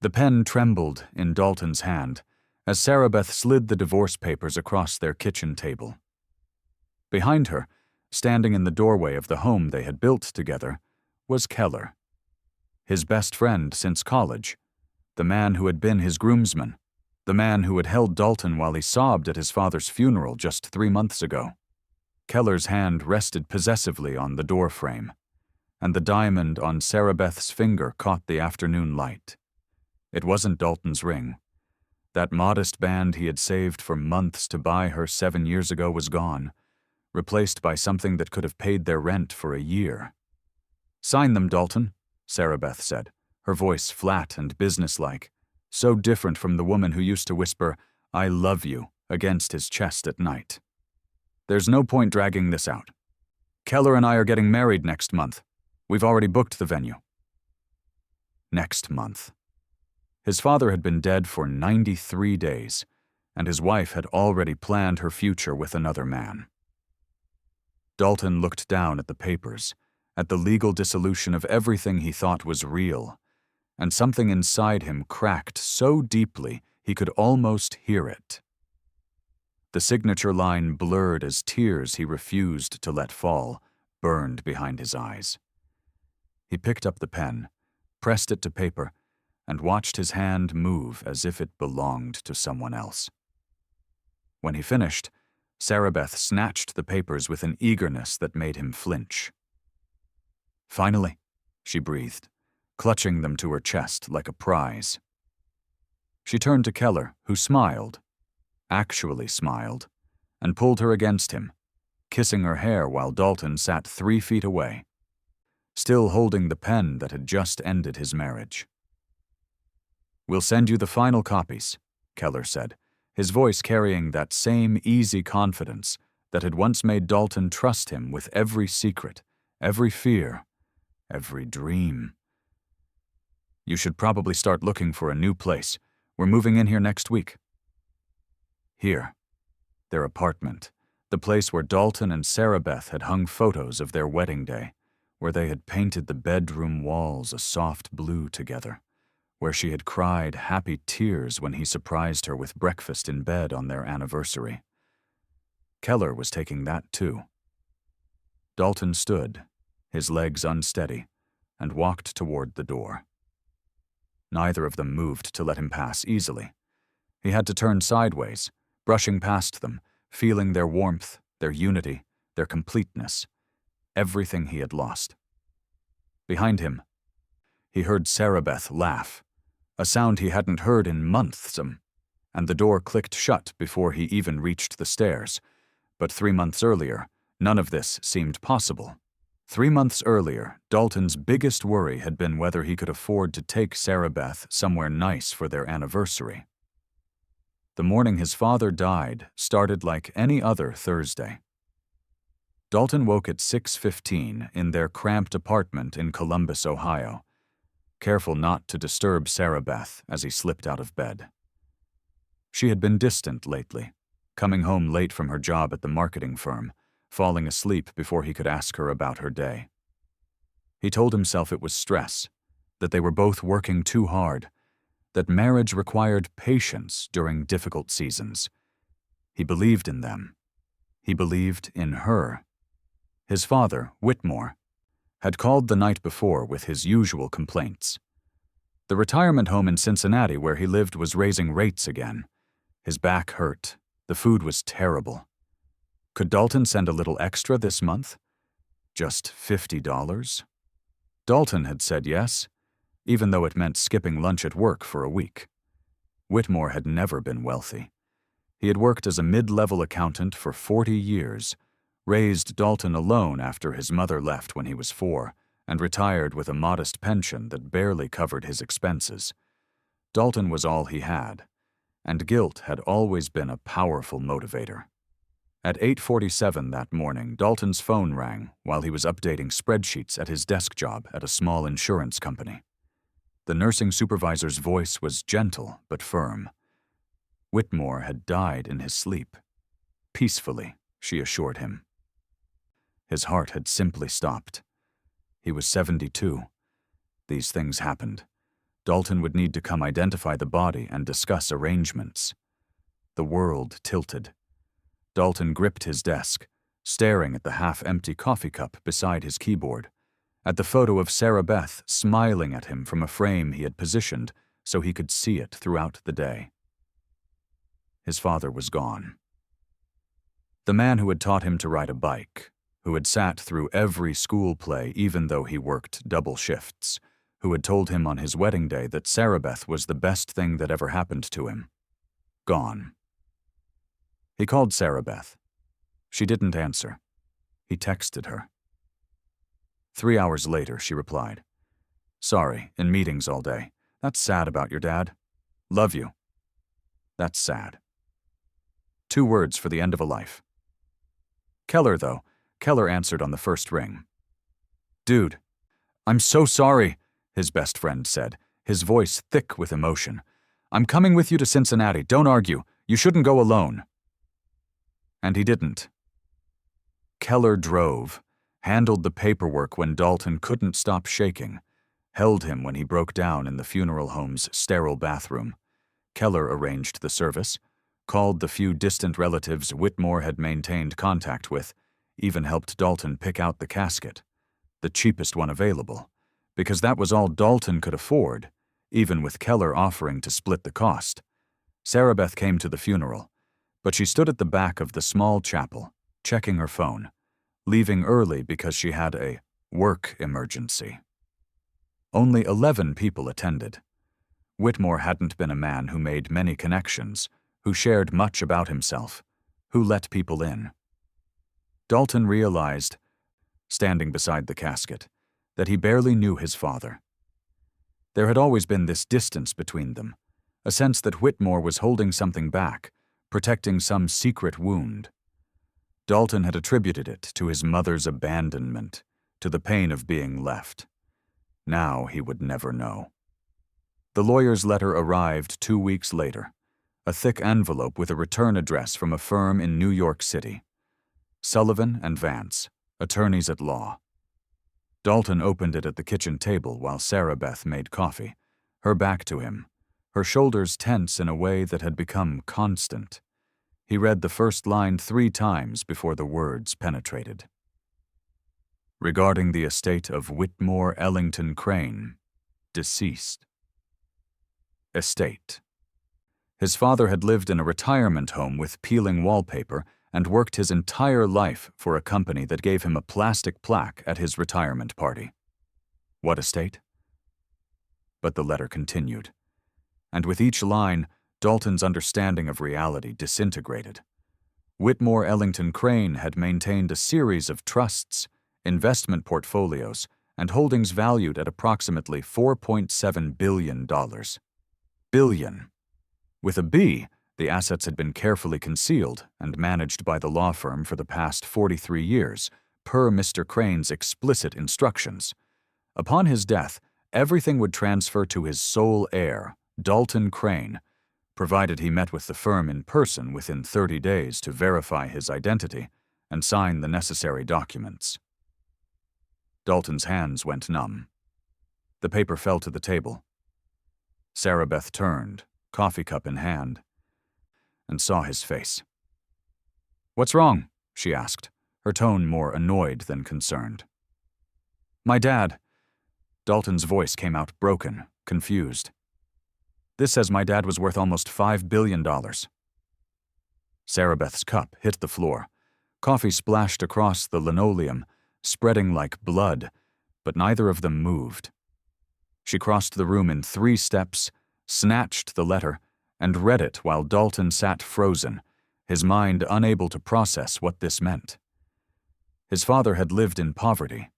The pen trembled in Dalton's hand as Sarabeth slid the divorce papers across their kitchen table. Behind her, standing in the doorway of the home they had built together, was Keller. His best friend since college, the man who had been his groomsman, the man who had held Dalton while he sobbed at his father's funeral just 3 months ago. Keller's hand rested possessively on the door frame, and the diamond on Sarabeth's finger caught the afternoon light. It wasn't Dalton's ring. That modest band he had saved for months to buy her 7 years ago was gone, replaced by something that could have paid their rent for a year. "Sign them, Dalton," Sarabeth said, her voice flat and businesslike, so different from the woman who used to whisper, "I love you," against his chest at night. "There's no point dragging this out. Keller and I are getting married next month. We've already booked the venue." Next month. His father had been dead for 93 days, and his wife had already planned her future with another man. Dalton looked down at the papers, at the legal dissolution of everything he thought was real, and something inside him cracked so deeply he could almost hear it. The signature line blurred as tears he refused to let fall burned behind his eyes. He picked up the pen, pressed it to paper, and watched his hand move as if it belonged to someone else. When he finished, Sarabeth snatched the papers with an eagerness that made him flinch. "Finally," she breathed, clutching them to her chest like a prize. She turned to Keller, who smiled, actually smiled, and pulled her against him, kissing her hair while Dalton sat 3 feet away, still holding the pen that had just ended his marriage. "We'll send you the final copies," Keller said, his voice carrying that same easy confidence that had once made Dalton trust him with every secret, every fear, every dream. "You should probably start looking for a new place. We're moving in here next week." Here, their apartment, the place where Dalton and Sarabeth had hung photos of their wedding day, where they had painted the bedroom walls a soft blue together, where she had cried happy tears when he surprised her with breakfast in bed on their anniversary. Keller was taking that too. Dalton stood, his legs unsteady, and walked toward the door. Neither of them moved to let him pass easily. He had to turn sideways, brushing past them, feeling their warmth, their unity, their completeness, everything he had lost. Behind him, he heard Sarabeth laugh, a sound he hadn't heard in months, and the door clicked shut before he even reached the stairs. But 3 months earlier, none of this seemed possible. 3 months earlier, Dalton's biggest worry had been whether he could afford to take Sarabeth somewhere nice for their anniversary. The morning his father died started like any other Thursday. Dalton woke at 6:15 in their cramped apartment in Columbus, Ohio, careful not to disturb Sarabeth as he slipped out of bed. She had been distant lately, coming home late from her job at the marketing firm, falling asleep before he could ask her about her day. He told himself it was stress, that they were both working too hard, that marriage required patience during difficult seasons. He believed in them. He believed in her. His father, Whitmore, had called the night before with his usual complaints. The retirement home in Cincinnati where he lived was raising rates again. His back hurt. The food was terrible. Could Dalton send a little extra this month? Just $50? Dalton had said yes, even though it meant skipping lunch at work for a week. Whitmore had never been wealthy. He had worked as a mid-level accountant for 40 years, raised Dalton alone after his mother left when he was 4, and retired with a modest pension that barely covered his expenses. Dalton was all he had, and guilt had always been a powerful motivator. At 8:47 that morning, Dalton's phone rang while he was updating spreadsheets at his desk job at a small insurance company. The nursing supervisor's voice was gentle but firm. Whitmore had died in his sleep. Peacefully, she assured him. His heart had simply stopped. He was 72. These things happened. Dalton would need to come identify the body and discuss arrangements. The world tilted. Dalton gripped his desk, staring at the half-empty coffee cup beside his keyboard, at the photo of Sarabeth smiling at him from a frame he had positioned so he could see it throughout the day. His father was gone. The man who had taught him to ride a bike, who had sat through every school play even though he worked double shifts, who had told him on his wedding day that Sarabeth was the best thing that ever happened to him. Gone. He called Sarabeth. She didn't answer. He texted her. 3 hours later, she replied, "Sorry, in meetings all day. That's sad about your dad. Love you." That's sad. 2 words for the end of a life. Keller, though. Keller answered on the first ring. "Dude, I'm so sorry," his best friend said, his voice thick with emotion. "I'm coming with you to Cincinnati. Don't argue. You shouldn't go alone." And he didn't. Keller drove, handled the paperwork when Dalton couldn't stop shaking, held him when he broke down in the funeral home's sterile bathroom. Keller arranged the service, called the few distant relatives Whitmore had maintained contact with, even helped Dalton pick out the casket, the cheapest one available, because that was all Dalton could afford, even with Keller offering to split the cost. Sarabeth came to the funeral, but she stood at the back of the small chapel, checking her phone, leaving early because she had a work emergency. Only 11 people attended. Whitmore hadn't been a man who made many connections, who shared much about himself, who let people in. Dalton realized, standing beside the casket, that he barely knew his father. There had always been this distance between them, a sense that Whitmore was holding something back, protecting some secret wound. Dalton had attributed it to his mother's abandonment, to the pain of being left. Now he would never know. The lawyer's letter arrived 2 weeks later, a thick envelope with a return address from a firm in New York City. Sullivan and Vance, attorneys at law. Dalton opened it at the kitchen table while Sarabeth made coffee, her back to him, her shoulders tense in a way that had become constant. He read the first line 3 times before the words penetrated. Regarding the estate of Whitmore Ellington Crane, deceased. Estate. His father had lived in a retirement home with peeling wallpaper and worked his entire life for a company that gave him a plastic plaque at his retirement party. What estate? But the letter continued, and with each line, Dalton's understanding of reality disintegrated. Whitmore Ellington Crane had maintained a series of trusts, investment portfolios, and holdings valued at approximately $4.7 billion. Billion. With a B, the assets had been carefully concealed and managed by the law firm for the past 43 years, per Mr. Crane's explicit instructions. Upon his death, everything would transfer to his sole heir, Dalton Crane, provided he met with the firm in person within 30 days to verify his identity and sign the necessary documents. Dalton's hands went numb. The paper fell to the table. Sarabeth turned, coffee cup in hand, and saw his face. "What's wrong?" she asked, her tone more annoyed than concerned. "My dad." Dalton's voice came out broken, confused. "This says my dad was worth almost $5 billion. Sarabeth's cup hit the floor. Coffee splashed across the linoleum, spreading like blood, but neither of them moved. She crossed the room in 3 steps, snatched the letter, and read it while Dalton sat frozen, his mind unable to process what this meant. His father had lived in poverty.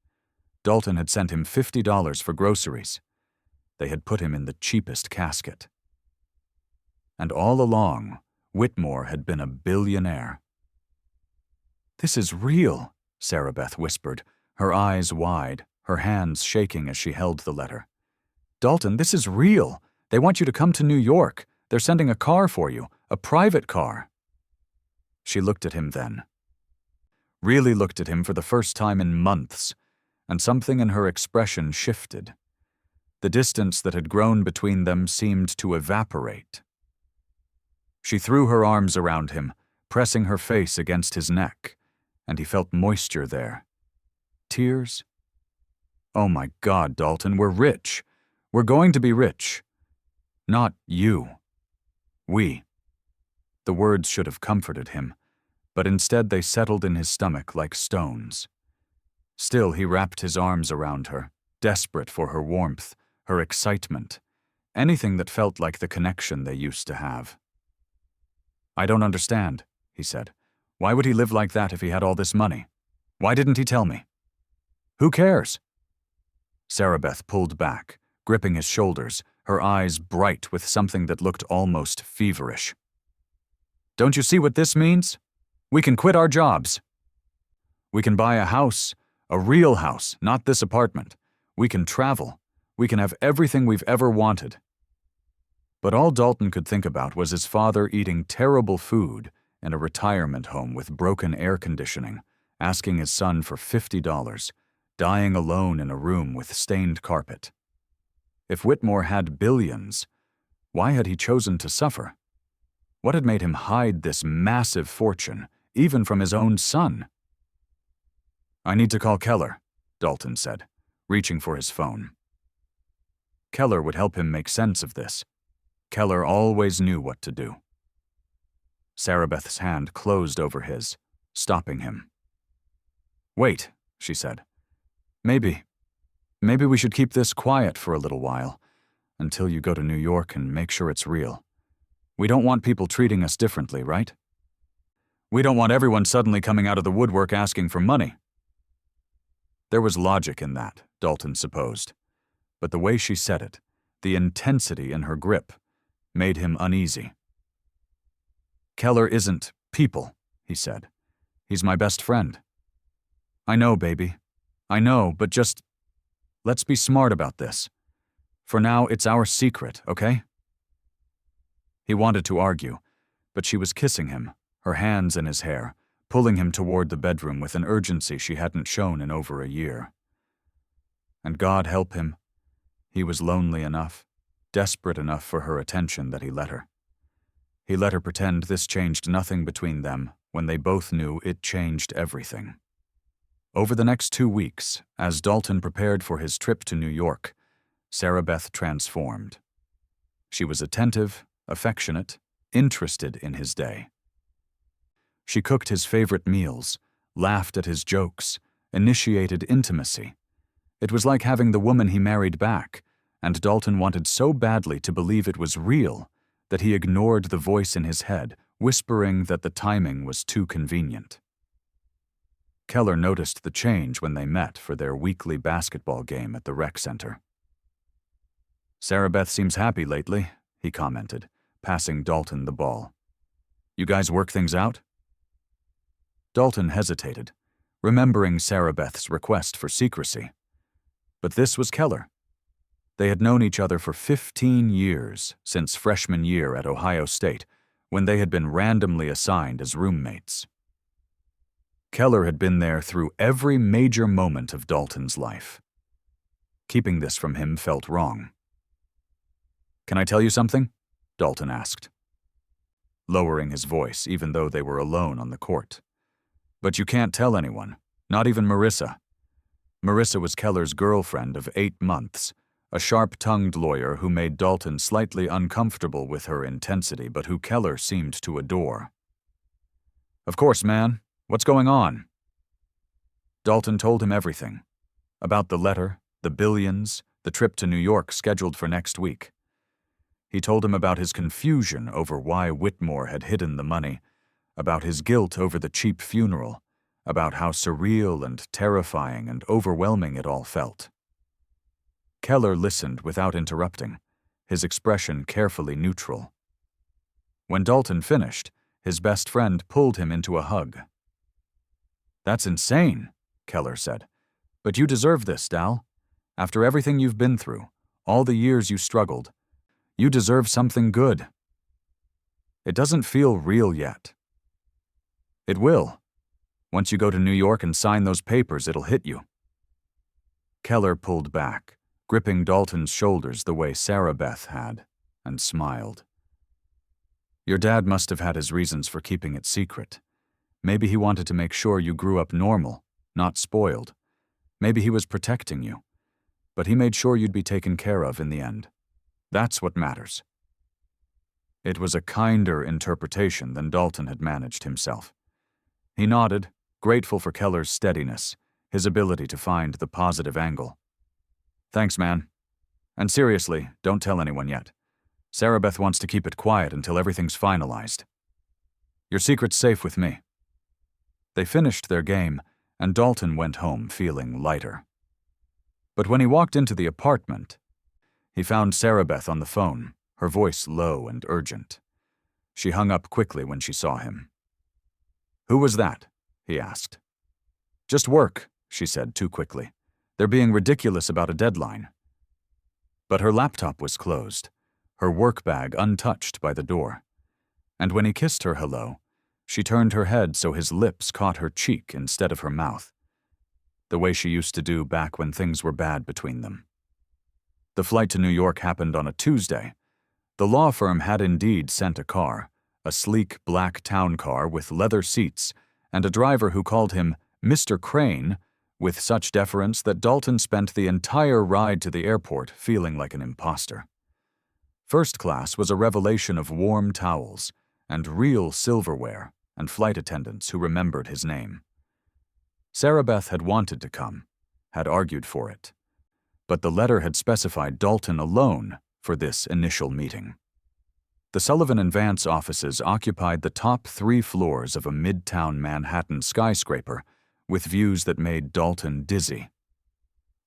Dalton had sent him $50 for groceries. They had put him in the cheapest casket. And all along, Whitmore had been a billionaire. "This is real," Sarabeth whispered, her eyes wide, her hands shaking as she held the letter. "Dalton, this is real. They want you to come to New York. They're sending a car for you, a private car." She looked at him then. Really looked at him for the first time in months, and something in her expression shifted. The distance that had grown between them seemed to evaporate. She threw her arms around him, pressing her face against his neck, and he felt moisture there. Tears? Oh my God, Dalton, we're rich. We're going to be rich. Not you. We. The words should have comforted him, but instead they settled in his stomach like stones. Still, he wrapped his arms around her, desperate for her warmth, her excitement, anything that felt like the connection they used to have. I don't understand, he said. Why would he live like that if he had all this money? Why didn't he tell me? Who cares? Sarabeth pulled back, gripping his shoulders, her eyes bright with something that looked almost feverish. Don't you see what this means? We can quit our jobs. We can buy a house, a real house, not this apartment. We can travel. We can have everything we've ever wanted. But all Dalton could think about was his father eating terrible food in a retirement home with broken air conditioning, asking his son for $50, dying alone in a room with stained carpet. If Whitmore had billions, why had he chosen to suffer? What had made him hide this massive fortune, even from his own son? I need to call Keller, Dalton said, reaching for his phone. Keller would help him make sense of this. Keller always knew what to do. Sarabeth's hand closed over his, stopping him. Wait, she said. Maybe we should keep this quiet for a little while, until you go to New York and make sure it's real. We don't want people treating us differently, right? We don't want everyone suddenly coming out of the woodwork asking for money. There was logic in that, Dalton supposed, but the way she said it, the intensity in her grip, made him uneasy. Keller isn't people, he said. He's my best friend. I know, baby. I know, but just let's be smart about this. For now, it's our secret, okay? He wanted to argue, but she was kissing him, her hands in his hair, pulling him toward the bedroom with an urgency she hadn't shown in over a year. And God help him, he was lonely enough, desperate enough for her attention that he let her. He let her pretend this changed nothing between them when they both knew it changed everything. Over the next 2 weeks, as Dalton prepared for his trip to New York, Sarabeth transformed. She was attentive, affectionate, interested in his day. She cooked his favorite meals, laughed at his jokes, initiated intimacy. It was like having the woman he married back, and Dalton wanted so badly to believe it was real that he ignored the voice in his head, whispering that the timing was too convenient. Keller noticed the change when they met for their weekly basketball game at the rec center. Sarabeth seems happy lately, he commented, passing Dalton the ball. You guys work things out? Dalton hesitated, remembering Sarabeth's request for secrecy. But this was Keller. They had known each other for 15 years since freshman year at Ohio State, when they had been randomly assigned as roommates. Keller had been there through every major moment of Dalton's life. Keeping this from him felt wrong. Can I tell you something? Dalton asked, lowering his voice even though they were alone on the court. But you can't tell anyone, not even Marissa. Marissa was Keller's girlfriend of 8 months, a sharp-tongued lawyer who made Dalton slightly uncomfortable with her intensity but who Keller seemed to adore. Of course, man. What's going on? Dalton told him everything. About the letter, the billions, the trip to New York scheduled for next week. He told him about his confusion over why Whitmore had hidden the money, about his guilt over the cheap funeral, about how surreal and terrifying and overwhelming it all felt. Keller listened without interrupting, his expression carefully neutral. When Dalton finished, his best friend pulled him into a hug. That's insane, Keller said. But you deserve this, Dal. After everything you've been through, all the years you struggled, you deserve something good. It doesn't feel real yet. It will. Once you go to New York and sign those papers, it'll hit you. Keller pulled back, gripping Dalton's shoulders the way Sarabeth had, and smiled. Your dad must have had his reasons for keeping it secret. Maybe he wanted to make sure you grew up normal, not spoiled. Maybe he was protecting you. But he made sure you'd be taken care of in the end. That's what matters. It was a kinder interpretation than Dalton had managed himself. He nodded, grateful for Keller's steadiness, his ability to find the positive angle. Thanks, man. And seriously, don't tell anyone yet. Sarabeth wants to keep it quiet until everything's finalized. Your secret's safe with me. They finished their game, and Dalton went home feeling lighter. But when he walked into the apartment, he found Sarabeth on the phone, her voice low and urgent. She hung up quickly when she saw him. Who was that? He asked. Just work, she said too quickly. They're being ridiculous about a deadline. But her laptop was closed, her work bag untouched by the door. And when he kissed her hello, she turned her head so his lips caught her cheek instead of her mouth, the way she used to do back when things were bad between them. The flight to New York happened on a Tuesday. The law firm had indeed sent a car, a sleek black town car with leather seats, and a driver who called him Mr. Crane, with such deference that Dalton spent the entire ride to the airport feeling like an imposter. First class was a revelation of warm towels and real silverware and flight attendants who remembered his name. Sarabeth had wanted to come, had argued for it, but the letter had specified Dalton alone for this initial meeting. The Sullivan and Vance offices occupied the top 3 floors of a midtown Manhattan skyscraper with views that made Dalton dizzy.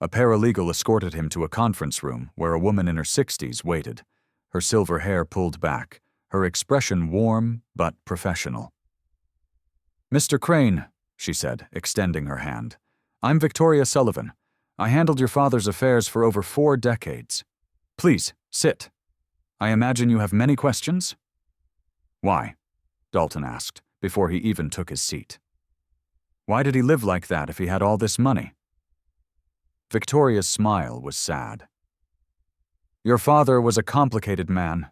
A paralegal escorted him to a conference room where a woman in her 60s waited, her silver hair pulled back, her expression warm but professional. Mr. Crane, she said, extending her hand. I'm Victoria Sullivan. I handled your father's affairs for over 4 decades. Please, sit. I imagine you have many questions? Why? Dalton asked, before he even took his seat. Why did he live like that if he had all this money? Victoria's smile was sad. Your father was a complicated man.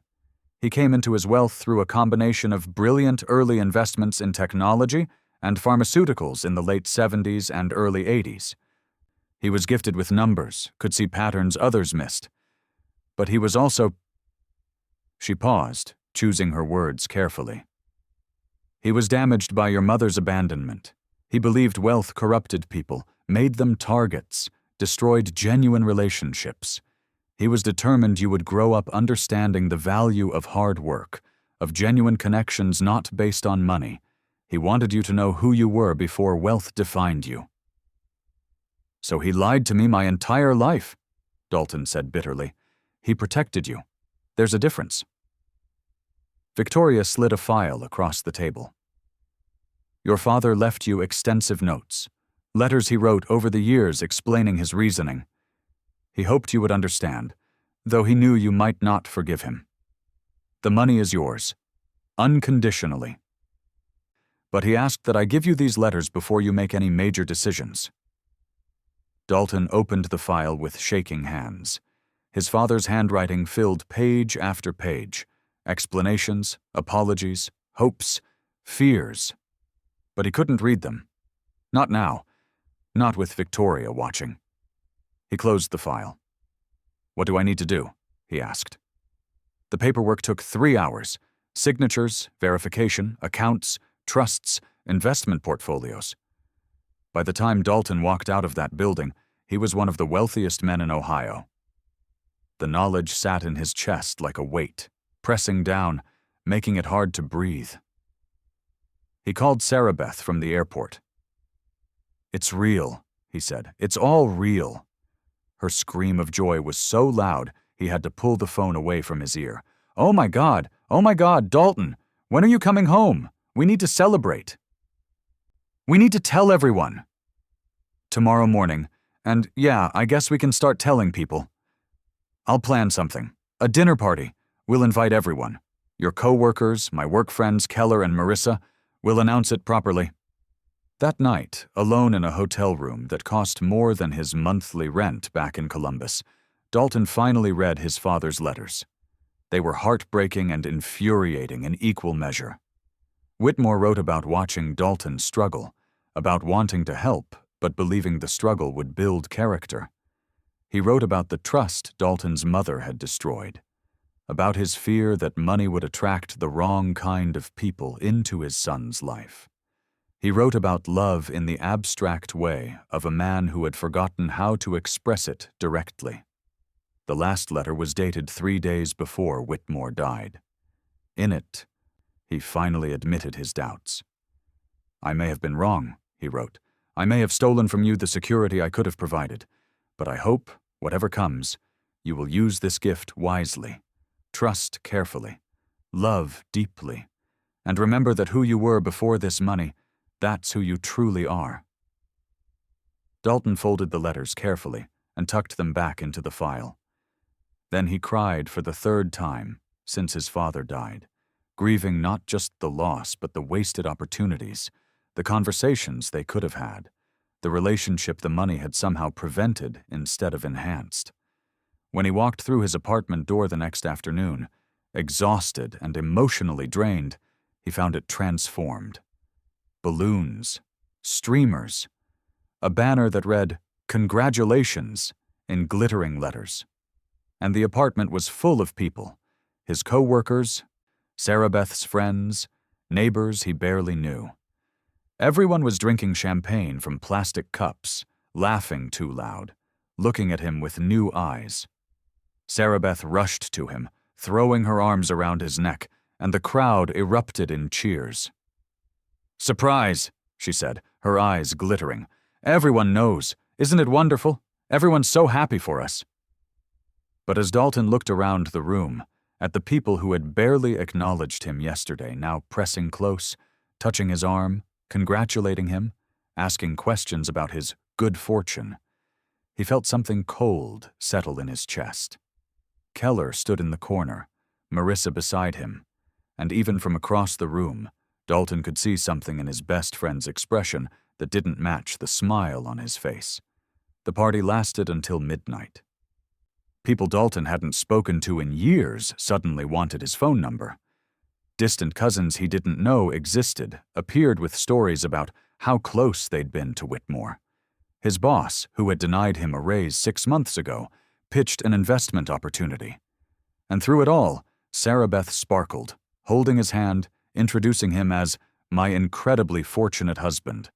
He came into his wealth through a combination of brilliant early investments in technology and pharmaceuticals in the late 70s and early 80s. He was gifted with numbers, could see patterns others missed. But he was also... She paused, choosing her words carefully. He was damaged by your mother's abandonment. He believed wealth corrupted people, made them targets, destroyed genuine relationships. He was determined you would grow up understanding the value of hard work, of genuine connections not based on money. He wanted you to know who you were before wealth defined you. So he lied to me my entire life, Dalton said bitterly. He protected you. There's a difference. Victoria slid a file across the table. Your father left you extensive notes, letters he wrote over the years explaining his reasoning. He hoped you would understand, though he knew you might not forgive him. The money is yours, unconditionally. But he asked that I give you these letters before you make any major decisions. Dalton opened the file with shaking hands. His father's handwriting filled page after page, explanations, apologies, hopes, fears. But he couldn't read them. Not now, not with Victoria watching. He closed the file. What do I need to do? He asked. The paperwork took 3 hours. Signatures, verification, accounts, trusts, investment portfolios. By the time Dalton walked out of that building, he was one of the wealthiest men in Ohio. The knowledge sat in his chest like a weight, pressing down, making it hard to breathe. He called Sarabeth from the airport. It's real, he said. It's all real. Her scream of joy was so loud, he had to pull the phone away from his ear. Oh my God, Dalton, when are you coming home? We need to celebrate. We need to tell everyone. Tomorrow morning, and yeah, I guess we can start telling people. I'll plan something. A dinner party. We'll invite everyone. Your co-workers, my work friends Keller and Marissa. We'll announce it properly. That night, alone in a hotel room that cost more than his monthly rent back in Columbus, Dalton finally read his father's letters. They were heartbreaking and infuriating in equal measure. Whitmore wrote about watching Dalton struggle, about wanting to help, but believing the struggle would build character. He wrote about the trust Dalton's mother had destroyed, about his fear that money would attract the wrong kind of people into his son's life. He wrote about love in the abstract way of a man who had forgotten how to express it directly. The last letter was dated 3 days before Whitmore died. In it, he finally admitted his doubts. "I may have been wrong," he wrote. "I may have stolen from you the security I could have provided, but I hope, whatever comes, you will use this gift wisely, trust carefully, love deeply, and remember that who you were before this money, that's who you truly are." Dalton folded the letters carefully and tucked them back into the file. Then he cried for the 3rd time since his father died, grieving not just the loss but the wasted opportunities, the conversations they could have had, the relationship the money had somehow prevented instead of enhanced. When he walked through his apartment door the next afternoon, exhausted and emotionally drained, he found it transformed. Balloons, streamers, a banner that read, "Congratulations," in glittering letters. And the apartment was full of people, his co-workers, Sarabeth's friends, neighbors he barely knew. Everyone was drinking champagne from plastic cups, laughing too loud, looking at him with new eyes. Sarabeth rushed to him, throwing her arms around his neck, and the crowd erupted in cheers. "Surprise," she said, her eyes glittering. "Everyone knows. Isn't it wonderful? Everyone's so happy for us." But as Dalton looked around the room, at the people who had barely acknowledged him yesterday now pressing close, touching his arm, congratulating him, asking questions about his good fortune, he felt something cold settle in his chest. Keller stood in the corner, Marissa beside him, and even from across the room, Dalton could see something in his best friend's expression that didn't match the smile on his face. The party lasted until midnight. People Dalton hadn't spoken to in years suddenly wanted his phone number. Distant cousins he didn't know existed appeared with stories about how close they'd been to Whitmore. His boss, who had denied him a raise 6 months ago, pitched an investment opportunity. And through it all, Sarabeth sparkled, holding his hand, introducing him as "my incredibly fortunate husband,"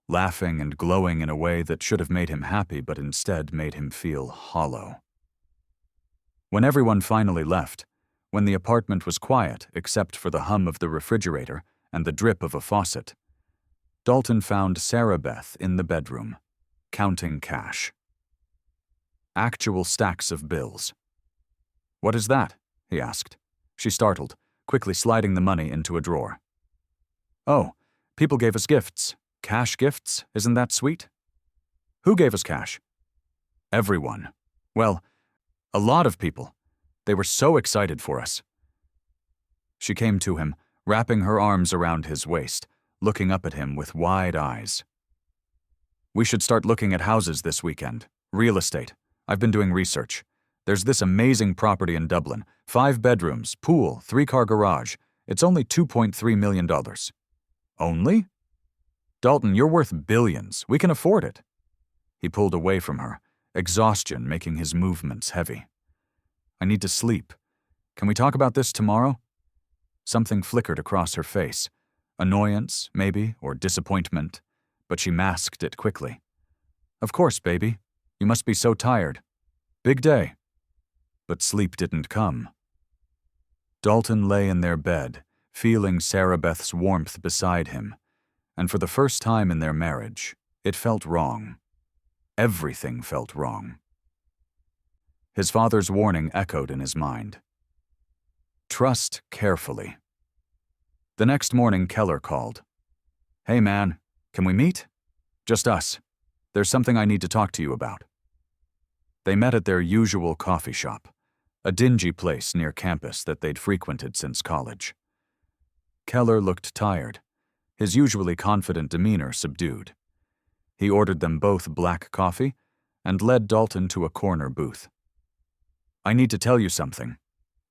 laughing and glowing in a way that should have made him happy but instead made him feel hollow. When everyone finally left, when the apartment was quiet except for the hum of the refrigerator and the drip of a faucet, Dalton found Sarabeth in the bedroom, counting cash. Actual stacks of bills. "What is that?" he asked. She startled, quickly sliding the money into a drawer. "Oh, people gave us gifts. Cash gifts, isn't that sweet?" "Who gave us cash?" "Everyone. Well, a lot of people. They were so excited for us." She came to him, wrapping her arms around his waist, looking up at him with wide eyes. "We should start looking at houses this weekend. Real estate. I've been doing research. There's this amazing property in Dublin. 5 bedrooms, pool, 3-car garage. It's only $2.3 million. Only? Dalton, you're worth billions. We can afford it." He pulled away from her, exhaustion making his movements heavy. "I need to sleep. Can we talk about this tomorrow?" Something flickered across her face. Annoyance, maybe, or disappointment, but she masked it quickly. "Of course, baby. You must be so tired. Big day." But sleep didn't come. Dalton lay in their bed, feeling Sarabeth's warmth beside him, and for the first time in their marriage, it felt wrong. Everything felt wrong. His father's warning echoed in his mind. Trust carefully. The next morning, Keller called. "Hey man, can we meet? Just us. There's something I need to talk to you about." They met at their usual coffee shop, a dingy place near campus that they'd frequented since college. Keller looked tired, his usually confident demeanor subdued. He ordered them both black coffee and led Dalton to a corner booth. I need to tell you something,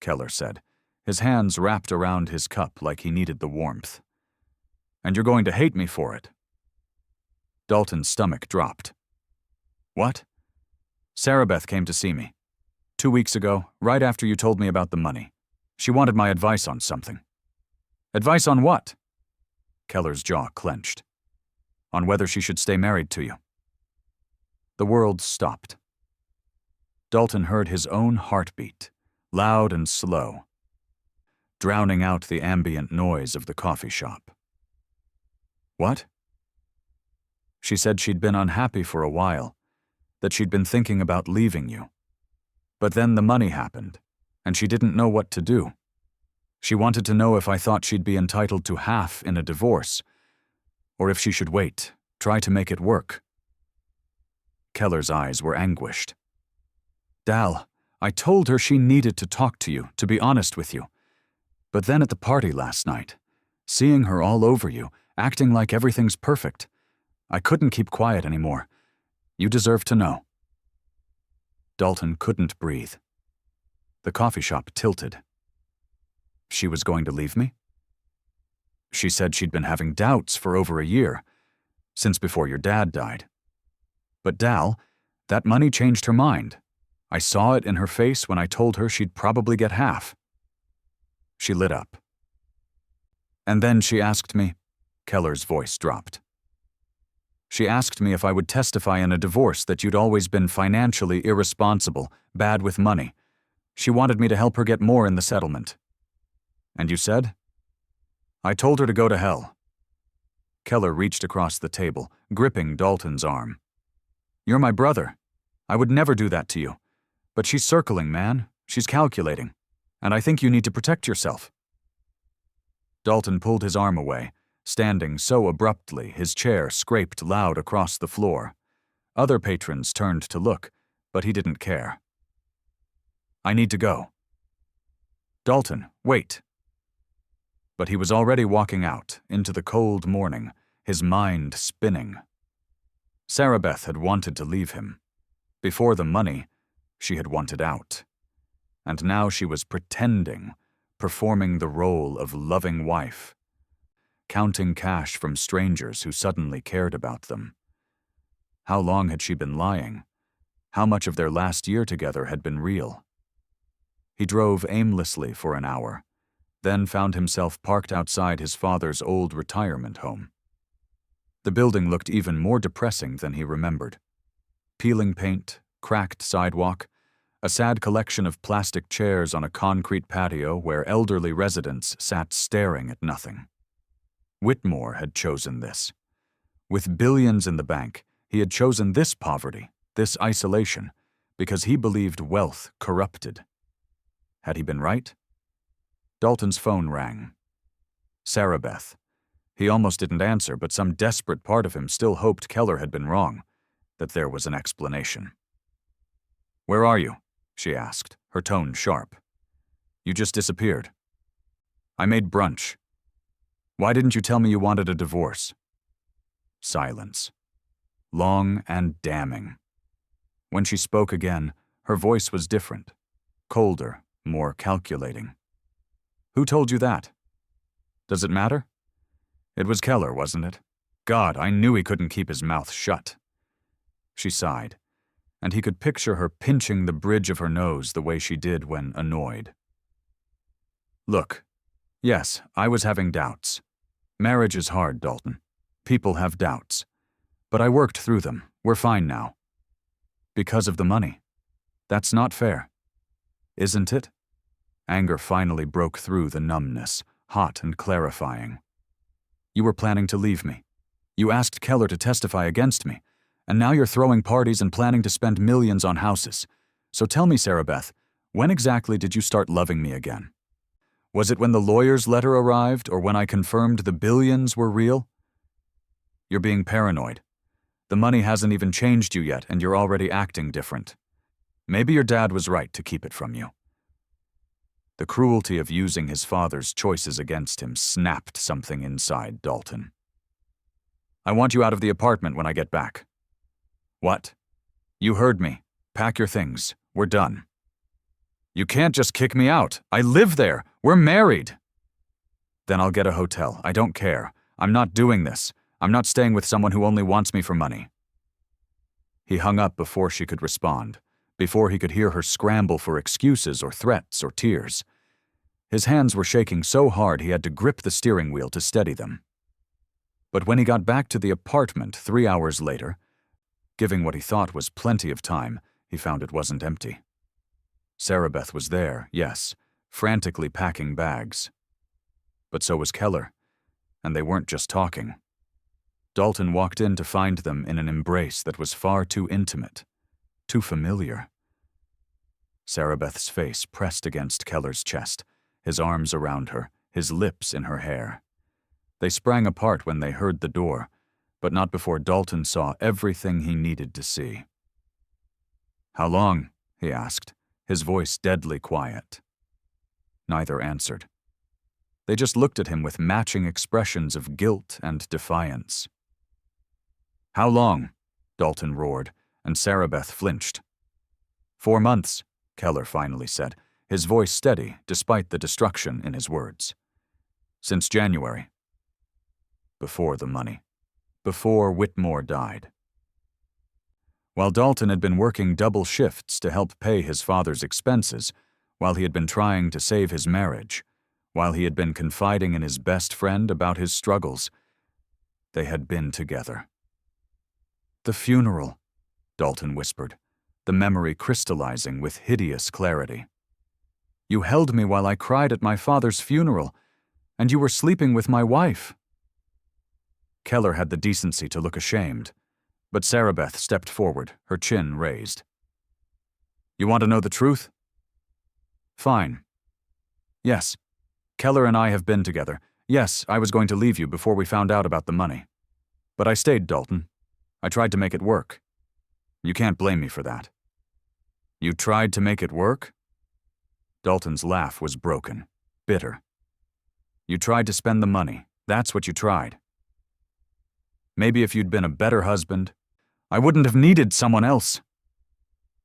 Keller said, his hands wrapped around his cup like he needed the warmth. And you're going to hate me for it. Dalton's stomach dropped. What? Sarabeth came to see me. 2 weeks ago, right after you told me about the money. She wanted my advice on something. Advice on what? Keller's jaw clenched. On whether she should stay married to you. The world stopped. Dalton heard his own heartbeat, loud and slow, drowning out the ambient noise of the coffee shop. What? She said she'd been unhappy for a while, that she'd been thinking about leaving you. But then the money happened, and she didn't know what to do. She wanted to know if I thought she'd be entitled to half in a divorce, or if she should wait, try to make it work. Keller's eyes were anguished. Dal, I told her she needed to talk to you, to be honest with you. But then at the party last night, seeing her all over you, acting like everything's perfect, I couldn't keep quiet anymore. You deserve to know. Dalton couldn't breathe. The coffee shop tilted. She was going to leave me? She said she'd been having doubts for over a year, since before your dad died. But Dal, that money changed her mind. I saw it in her face when I told her she'd probably get half. She lit up. And then she asked me, Keller's voice dropped. She asked me if I would testify in a divorce that you'd always been financially irresponsible, bad with money. She wanted me to help her get more in the settlement. And you said? I told her to go to hell. Keller reached across the table, gripping Dalton's arm. You're my brother. I would never do that to you. But she's circling, man. She's calculating. And I think you need to protect yourself. Dalton pulled his arm away, standing so abruptly his chair scraped loud across the floor. Other patrons turned to look, but he didn't care. I need to go. Dalton, wait. But he was already walking out into the cold morning, his mind spinning. Sarabeth had wanted to leave him. Before the money, she had wanted out. And now she was pretending, performing the role of loving wife, counting cash from strangers who suddenly cared about them. How long had she been lying? How much of their last year together had been real? He drove aimlessly for an hour, then found himself parked outside his father's old retirement home. The building looked even more depressing than he remembered. Peeling paint, cracked sidewalk, a sad collection of plastic chairs on a concrete patio where elderly residents sat staring at nothing. Whitmore had chosen this. With billions in the bank, he had chosen this poverty, this isolation, because he believed wealth corrupted. Had he been right? Dalton's phone rang. Sarabeth. He almost didn't answer, but some desperate part of him still hoped Keller had been wrong, that there was an explanation. Where are you? She asked, her tone sharp. You just disappeared. I made brunch. Why didn't you tell me you wanted a divorce? Silence. Long and damning. When she spoke again, her voice was different, colder, more calculating. Who told you that? Does it matter? It was Keller, wasn't it? God, I knew he couldn't keep his mouth shut. She sighed, and he could picture her pinching the bridge of her nose the way she did when annoyed. Look, yes, I was having doubts. Marriage is hard, Dalton. People have doubts. But I worked through them. We're fine now. Because of the money. That's not fair. Isn't it? Anger finally broke through the numbness, hot and clarifying. You were planning to leave me. You asked Keller to testify against me, and now you're throwing parties and planning to spend millions on houses. So tell me, Sarabeth, when exactly did you start loving me again? Was it when the lawyer's letter arrived, or when I confirmed the billions were real? You're being paranoid. The money hasn't even changed you yet, and you're already acting different. Maybe your dad was right to keep it from you. The cruelty of using his father's choices against him snapped something inside Dalton. I want you out of the apartment when I get back. What? You heard me. Pack your things. We're done. You can't just kick me out. I live there. We're married. Then I'll get a hotel. I don't care. I'm not doing this. I'm not staying with someone who only wants me for money. He hung up before she could respond, before he could hear her scramble for excuses or threats or tears. His hands were shaking so hard he had to grip the steering wheel to steady them. But when he got back to the apartment 3 hours later, giving what he thought was plenty of time, he found it wasn't empty. Sarabeth was there, yes, frantically packing bags. But so was Keller, and they weren't just talking. Dalton walked in to find them in an embrace that was far too intimate, too familiar. Sarabeth's face pressed against Keller's chest, his arms around her, his lips in her hair. They sprang apart when they heard the door, but not before Dalton saw everything he needed to see. "How long?" he asked, his voice deadly quiet. Neither answered. They just looked at him with matching expressions of guilt and defiance. "How long?" Dalton roared, and Sarabeth flinched. 4 months, Keller finally said, his voice steady despite the destruction in his words. "Since January." Before the money. Before Whitmore died. While Dalton had been working double shifts to help pay his father's expenses, while he had been trying to save his marriage, while he had been confiding in his best friend about his struggles, they had been together. "The funeral," Dalton whispered, the memory crystallizing with hideous clarity. "You held me while I cried at my father's funeral, and you were sleeping with my wife." Keller had the decency to look ashamed, but Sarabeth stepped forward, her chin raised. "You want to know the truth?" "Fine. Yes, Keller and I have been together. Yes, I was going to leave you before we found out about the money. But I stayed, Dalton. I tried to make it work. You can't blame me for that." "You tried to make it work?" Dalton's laugh was broken, bitter. "You tried to spend the money. That's what you tried. Maybe if you'd been a better husband, I wouldn't have needed someone else."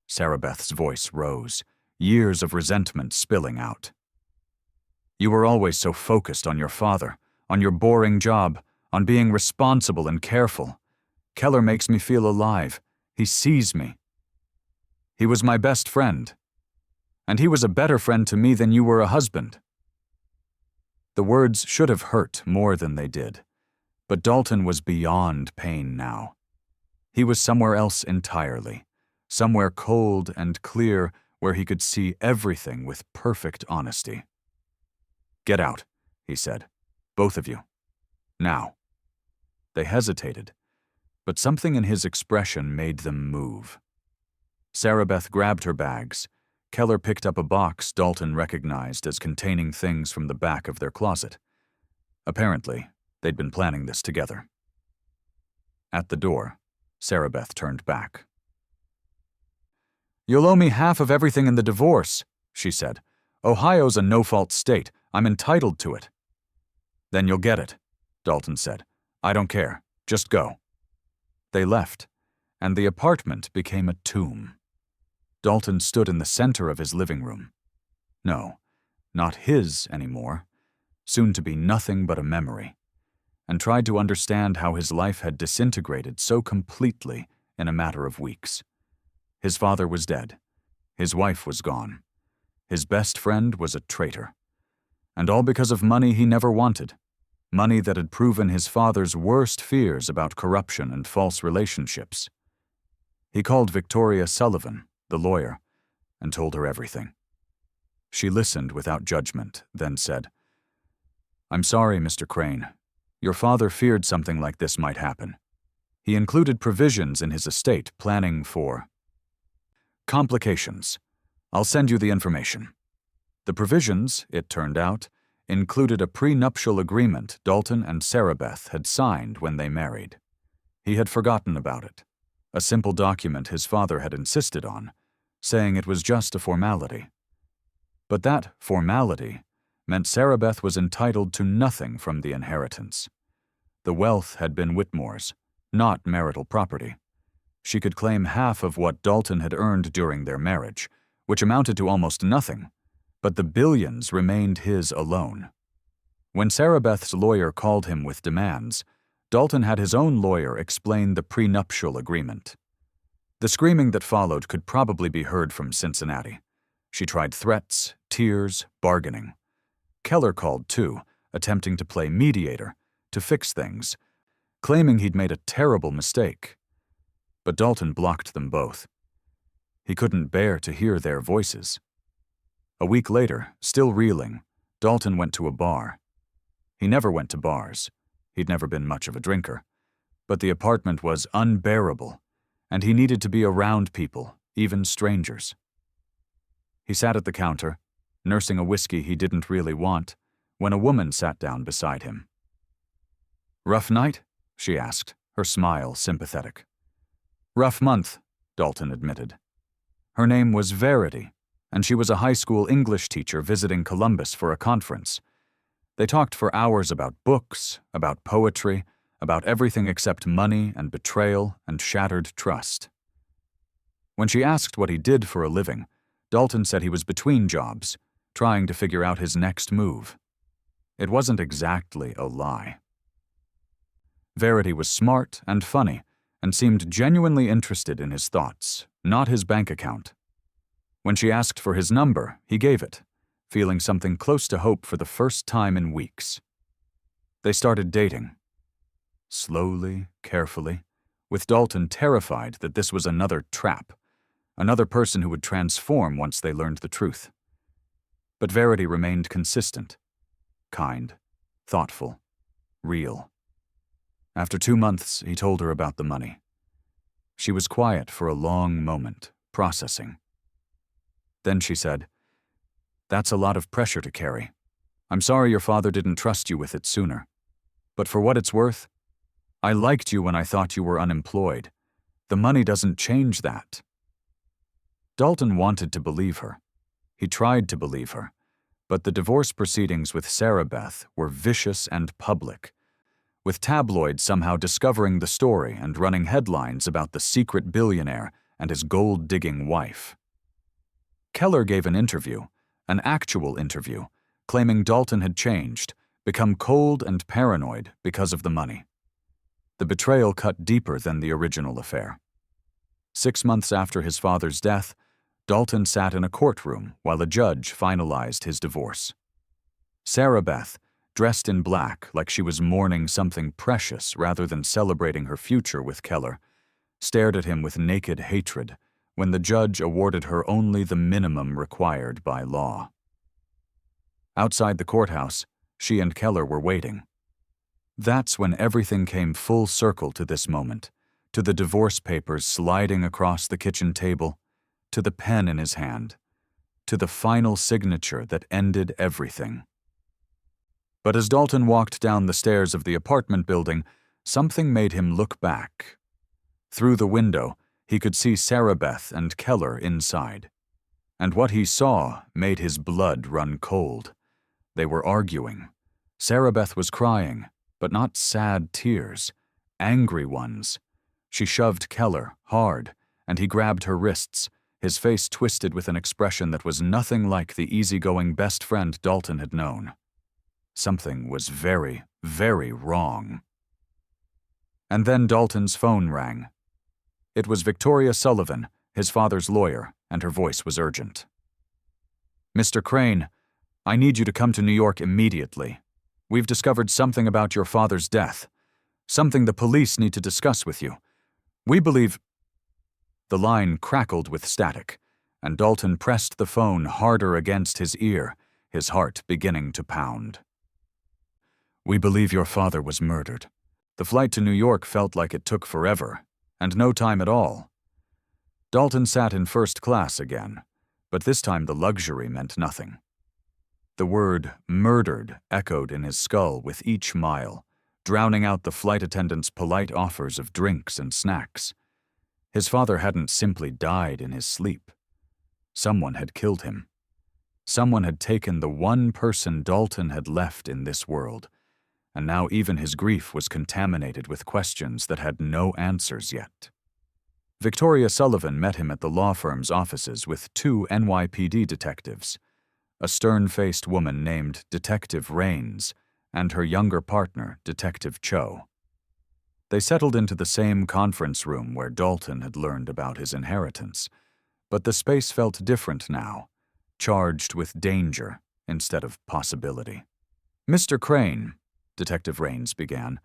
Sarabeth's voice rose, years of resentment spilling out. "You were always so focused on your father, on your boring job, on being responsible and careful. Keller makes me feel alive. He sees me. He was my best friend. And he was a better friend to me than you were a husband." The words should have hurt more than they did. But Dalton was beyond pain now. He was somewhere else entirely, somewhere cold and clear where he could see everything with perfect honesty. "Get out," he said. "Both of you. Now." They hesitated, but something in his expression made them move. Sarabeth grabbed her bags. Keller picked up a box Dalton recognized as containing things from the back of their closet. Apparently, they'd been planning this together. At the door, Sarabeth turned back. "You'll owe me half of everything in the divorce," she said. "Ohio's a no-fault state. I'm entitled to it." "Then you'll get it," Dalton said. "I don't care. Just go." They left, and the apartment became a tomb. Dalton stood in the center of his living room. No, not his anymore, soon to be nothing but a memory, and tried to understand how his life had disintegrated so completely in a matter of weeks. His father was dead. His wife was gone. His best friend was a traitor. And all because of money he never wanted. Money that had proven his father's worst fears about corruption and false relationships. He called Victoria Sullivan, the lawyer, and told her everything. She listened without judgment, then said, "I'm sorry, Mr. Crane. Your father feared something like this might happen. He included provisions in his estate planning for complications. I'll send you the information." The provisions, it turned out, included a prenuptial agreement Dalton and Sarabeth had signed when they married. He had forgotten about it, a simple document his father had insisted on, saying it was just a formality. But that formality meant Sarabeth was entitled to nothing from the inheritance. The wealth had been Whitmore's, not marital property. She could claim half of what Dalton had earned during their marriage, which amounted to almost nothing, but the billions remained his alone. When Sarabeth's lawyer called him with demands, Dalton had his own lawyer explain the prenuptial agreement. The screaming that followed could probably be heard from Cincinnati. She tried threats, tears, bargaining. Keller called too, attempting to play mediator, to fix things, claiming he'd made a terrible mistake. But Dalton blocked them both. He couldn't bear to hear their voices. A week later, still reeling, Dalton went to a bar. He never went to bars. He'd never been much of a drinker. But the apartment was unbearable, and he needed to be around people, even strangers. He sat at the counter, nursing a whiskey he didn't really want, when a woman sat down beside him. "Rough night?" she asked, her smile sympathetic. "Rough month," Dalton admitted. Her name was Verity, and she was a high school English teacher visiting Columbus for a conference. They talked for hours about books, about poetry, about everything except money and betrayal and shattered trust. When she asked what he did for a living, Dalton said he was between jobs, trying to figure out his next move. It wasn't exactly a lie. Verity was smart and funny, and seemed genuinely interested in his thoughts, not his bank account. When she asked for his number, he gave it, feeling something close to hope for the first time in weeks. They started dating. Slowly, carefully, with Dalton terrified that this was another trap, another person who would transform once they learned the truth. But Verity remained consistent, kind, thoughtful, real. After 2 months, he told her about the money. She was quiet for a long moment, processing. Then she said, "That's a lot of pressure to carry. I'm sorry your father didn't trust you with it sooner. But for what it's worth, I liked you when I thought you were unemployed. The money doesn't change that." Dalton wanted to believe her. He tried to believe her. But the divorce proceedings with Sarabeth were vicious and public, with tabloids somehow discovering the story and running headlines about the secret billionaire and his gold-digging wife. Keller gave an interview, an actual interview, claiming Dalton had changed, become cold and paranoid because of the money. The betrayal cut deeper than the original affair. 6 months after his father's death, Dalton sat in a courtroom while a judge finalized his divorce. Sarabeth, dressed in black like she was mourning something precious rather than celebrating her future with Keller, stared at him with naked hatred when the judge awarded her only the minimum required by law. Outside the courthouse, she and Keller were waiting. That's when everything came full circle to this moment, to the divorce papers sliding across the kitchen table, to the pen in his hand, to the final signature that ended everything. But as Dalton walked down the stairs of the apartment building, something made him look back. Through the window, he could see Sarabeth and Keller inside. And what he saw made his blood run cold. They were arguing. Sarabeth was crying, but not sad tears, angry ones. She shoved Keller hard, and he grabbed her wrists, his face twisted with an expression that was nothing like the easygoing best friend Dalton had known. Something was very, very wrong. And then Dalton's phone rang. It was Victoria Sullivan, his father's lawyer, and her voice was urgent. "Mr. Crane, I need you to come to New York immediately. We've discovered something about your father's death, something the police need to discuss with you. We believe—" The line crackled with static, and Dalton pressed the phone harder against his ear, his heart beginning to pound. "We believe your father was murdered. The flight to New York felt like it took forever, and no time at all." Dalton sat in first class again, but this time the luxury meant nothing. The word "murdered" echoed in his skull with each mile, drowning out the flight attendant's polite offers of drinks and snacks. His father hadn't simply died in his sleep. Someone had killed him. Someone had taken the one person Dalton had left in this world, and now even his grief was contaminated with questions that had no answers yet. Victoria Sullivan met him at the law firm's offices with 2 NYPD detectives, a stern-faced woman named Detective Rains and her younger partner, Detective Cho. They settled into the same conference room where Dalton had learned about his inheritance, but the space felt different now, charged with danger instead of possibility. "Mr. Crane," Detective Rains began,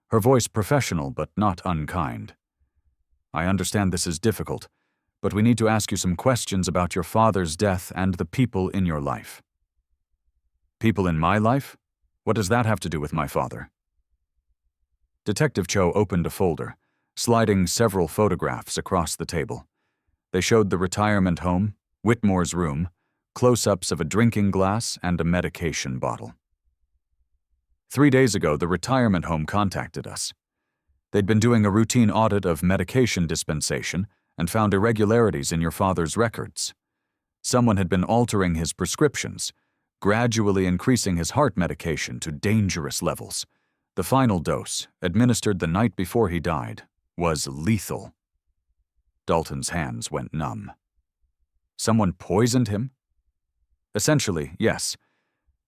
her voice professional but not unkind. "I understand this is difficult, but we need to ask you some questions about your father's death and the people in your life." "People in my life? What does that have to do with my father?" Detective Cho opened a folder, sliding several photographs across the table. They showed the retirement home, Whitmore's room, close-ups of a drinking glass and a medication bottle. 3 days ago, the retirement home contacted us. They'd been doing a routine audit of medication dispensation and found irregularities in your father's records. Someone had been altering his prescriptions, gradually increasing his heart medication to dangerous levels. The final dose, administered the night before he died, was lethal. Dalton's hands went numb. Someone poisoned him? Essentially, yes.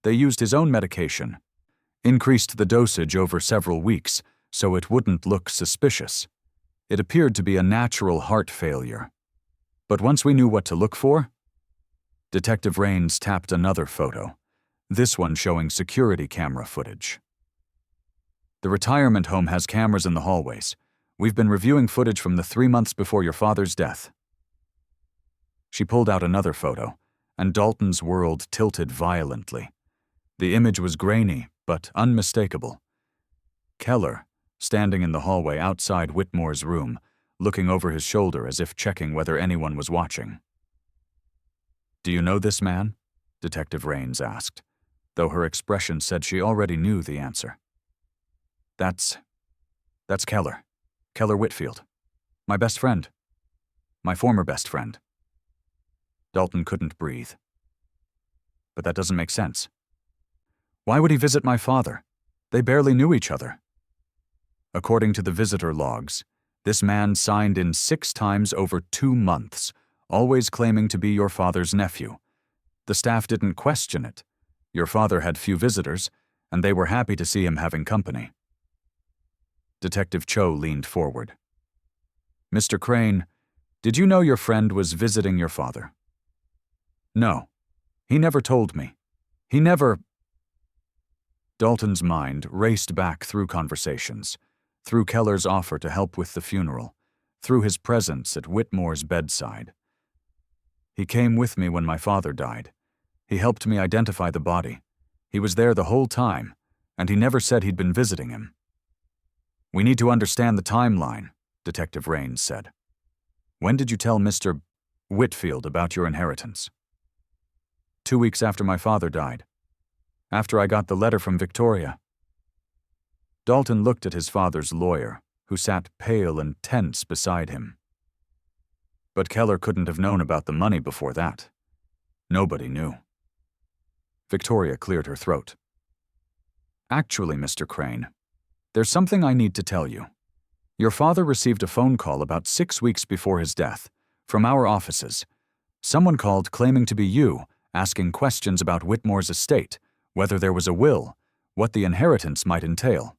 They used his own medication, increased the dosage over several weeks so it wouldn't look suspicious. It appeared to be a natural heart failure. But once we knew what to look for, Detective Rains tapped another photo, this one showing security camera footage. "The retirement home has cameras in the hallways. We've been reviewing footage from the 3 months before your father's death." She pulled out another photo, and Dalton's world tilted violently. The image was grainy, but unmistakable. Keller, standing in the hallway outside Whitmore's room, looking over his shoulder as if checking whether anyone was watching. "Do you know this man?" Detective Rains asked, though her expression said she already knew the answer. That's Keller. Keller Whitfield. My best friend. My former best friend." Dalton couldn't breathe. "But that doesn't make sense. Why would he visit my father? They barely knew each other." According to the visitor logs, this man signed in 6 times over 2 months, always claiming to be your father's nephew. The staff didn't question it. Your father had few visitors, and they were happy to see him having company. Detective Cho leaned forward. "Mr. Crane, did you know your friend was visiting your father?" "No. He never told me. He never—" Dalton's mind raced back through conversations, through Keller's offer to help with the funeral, through his presence at Whitmore's bedside. "He came with me when my father died. He helped me identify the body. He was there the whole time, and he never said he'd been visiting him." "We need to understand the timeline," Detective Rains said. "When did you tell Mr. Whitfield about your inheritance?" 2 weeks after my father died. After I got the letter from Victoria." Dalton looked at his father's lawyer, who sat pale and tense beside him. "But Keller couldn't have known about the money before that. Nobody knew." Victoria cleared her throat. "Actually, Mr. Crane, there's something I need to tell you. Your father received a phone call about 6 weeks before his death, from our offices. Someone called claiming to be you, asking questions about Whitmore's estate, whether there was a will, what the inheritance might entail.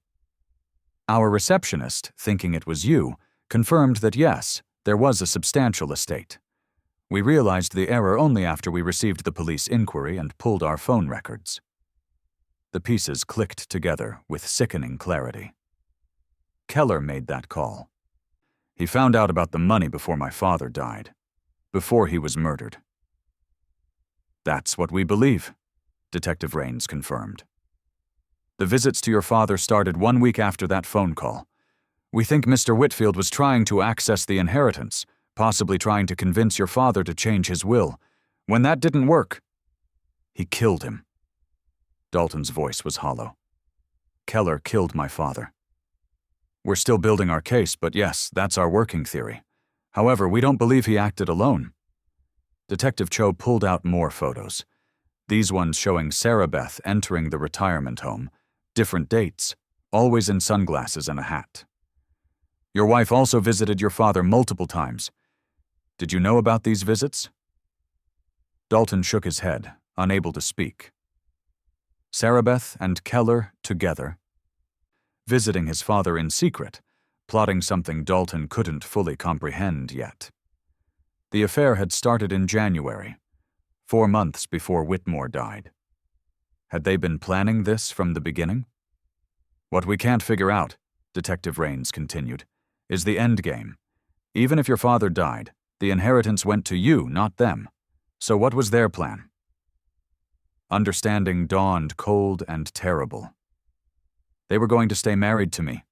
Our receptionist, thinking it was you, confirmed that yes, there was a substantial estate. We realized the error only after we received the police inquiry and pulled our phone records." The pieces clicked together with sickening clarity. Keller made that call. He found out about the money before my father died, before he was murdered. "That's what we believe," Detective Rains confirmed. "The visits to your father started 1 week after that phone call. We think Mr. Whitfield was trying to access the inheritance, possibly trying to convince your father to change his will. When that didn't work, he killed him." Dalton's voice was hollow. "Keller killed my father. We're still building our case, but yes, that's our working theory. However, we don't believe he acted alone." Detective Cho pulled out more photos. These ones showing Sarabeth entering the retirement home, different dates, always in sunglasses and a hat. Your wife also visited your father multiple times. Did you know about these visits?" Dalton shook his head, unable to speak. Sarabeth and Keller together, visiting his father in secret, plotting something Dalton couldn't fully comprehend yet. The affair had started in January, 4 months before Whitmore died. Had they been planning this from the beginning? "What we can't figure out," Detective Raines continued, "is the end game. Even if your father died, the inheritance went to you, not them. So what was their plan?" Understanding dawned cold and terrible. They were going to stay married to me.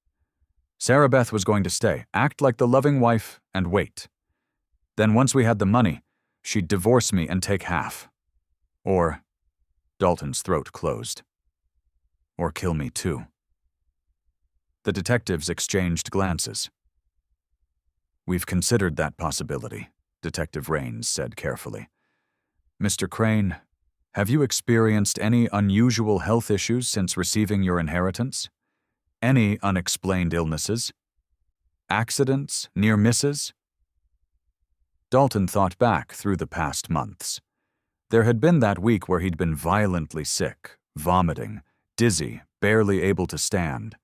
Sarabeth was going to stay, act like the loving wife, and wait. Then once we had the money, she'd divorce me and take half. Or, Dalton's throat closed. Or kill me too. The detectives exchanged glances. "We've considered that possibility," Detective Raines said carefully. "Mr. Crane, have you experienced any unusual health issues since receiving your inheritance? Any unexplained illnesses? Accidents? Near misses?" Dalton thought back through the past months. There had been that week where he'd been violently sick, vomiting, dizzy, barely able to stand.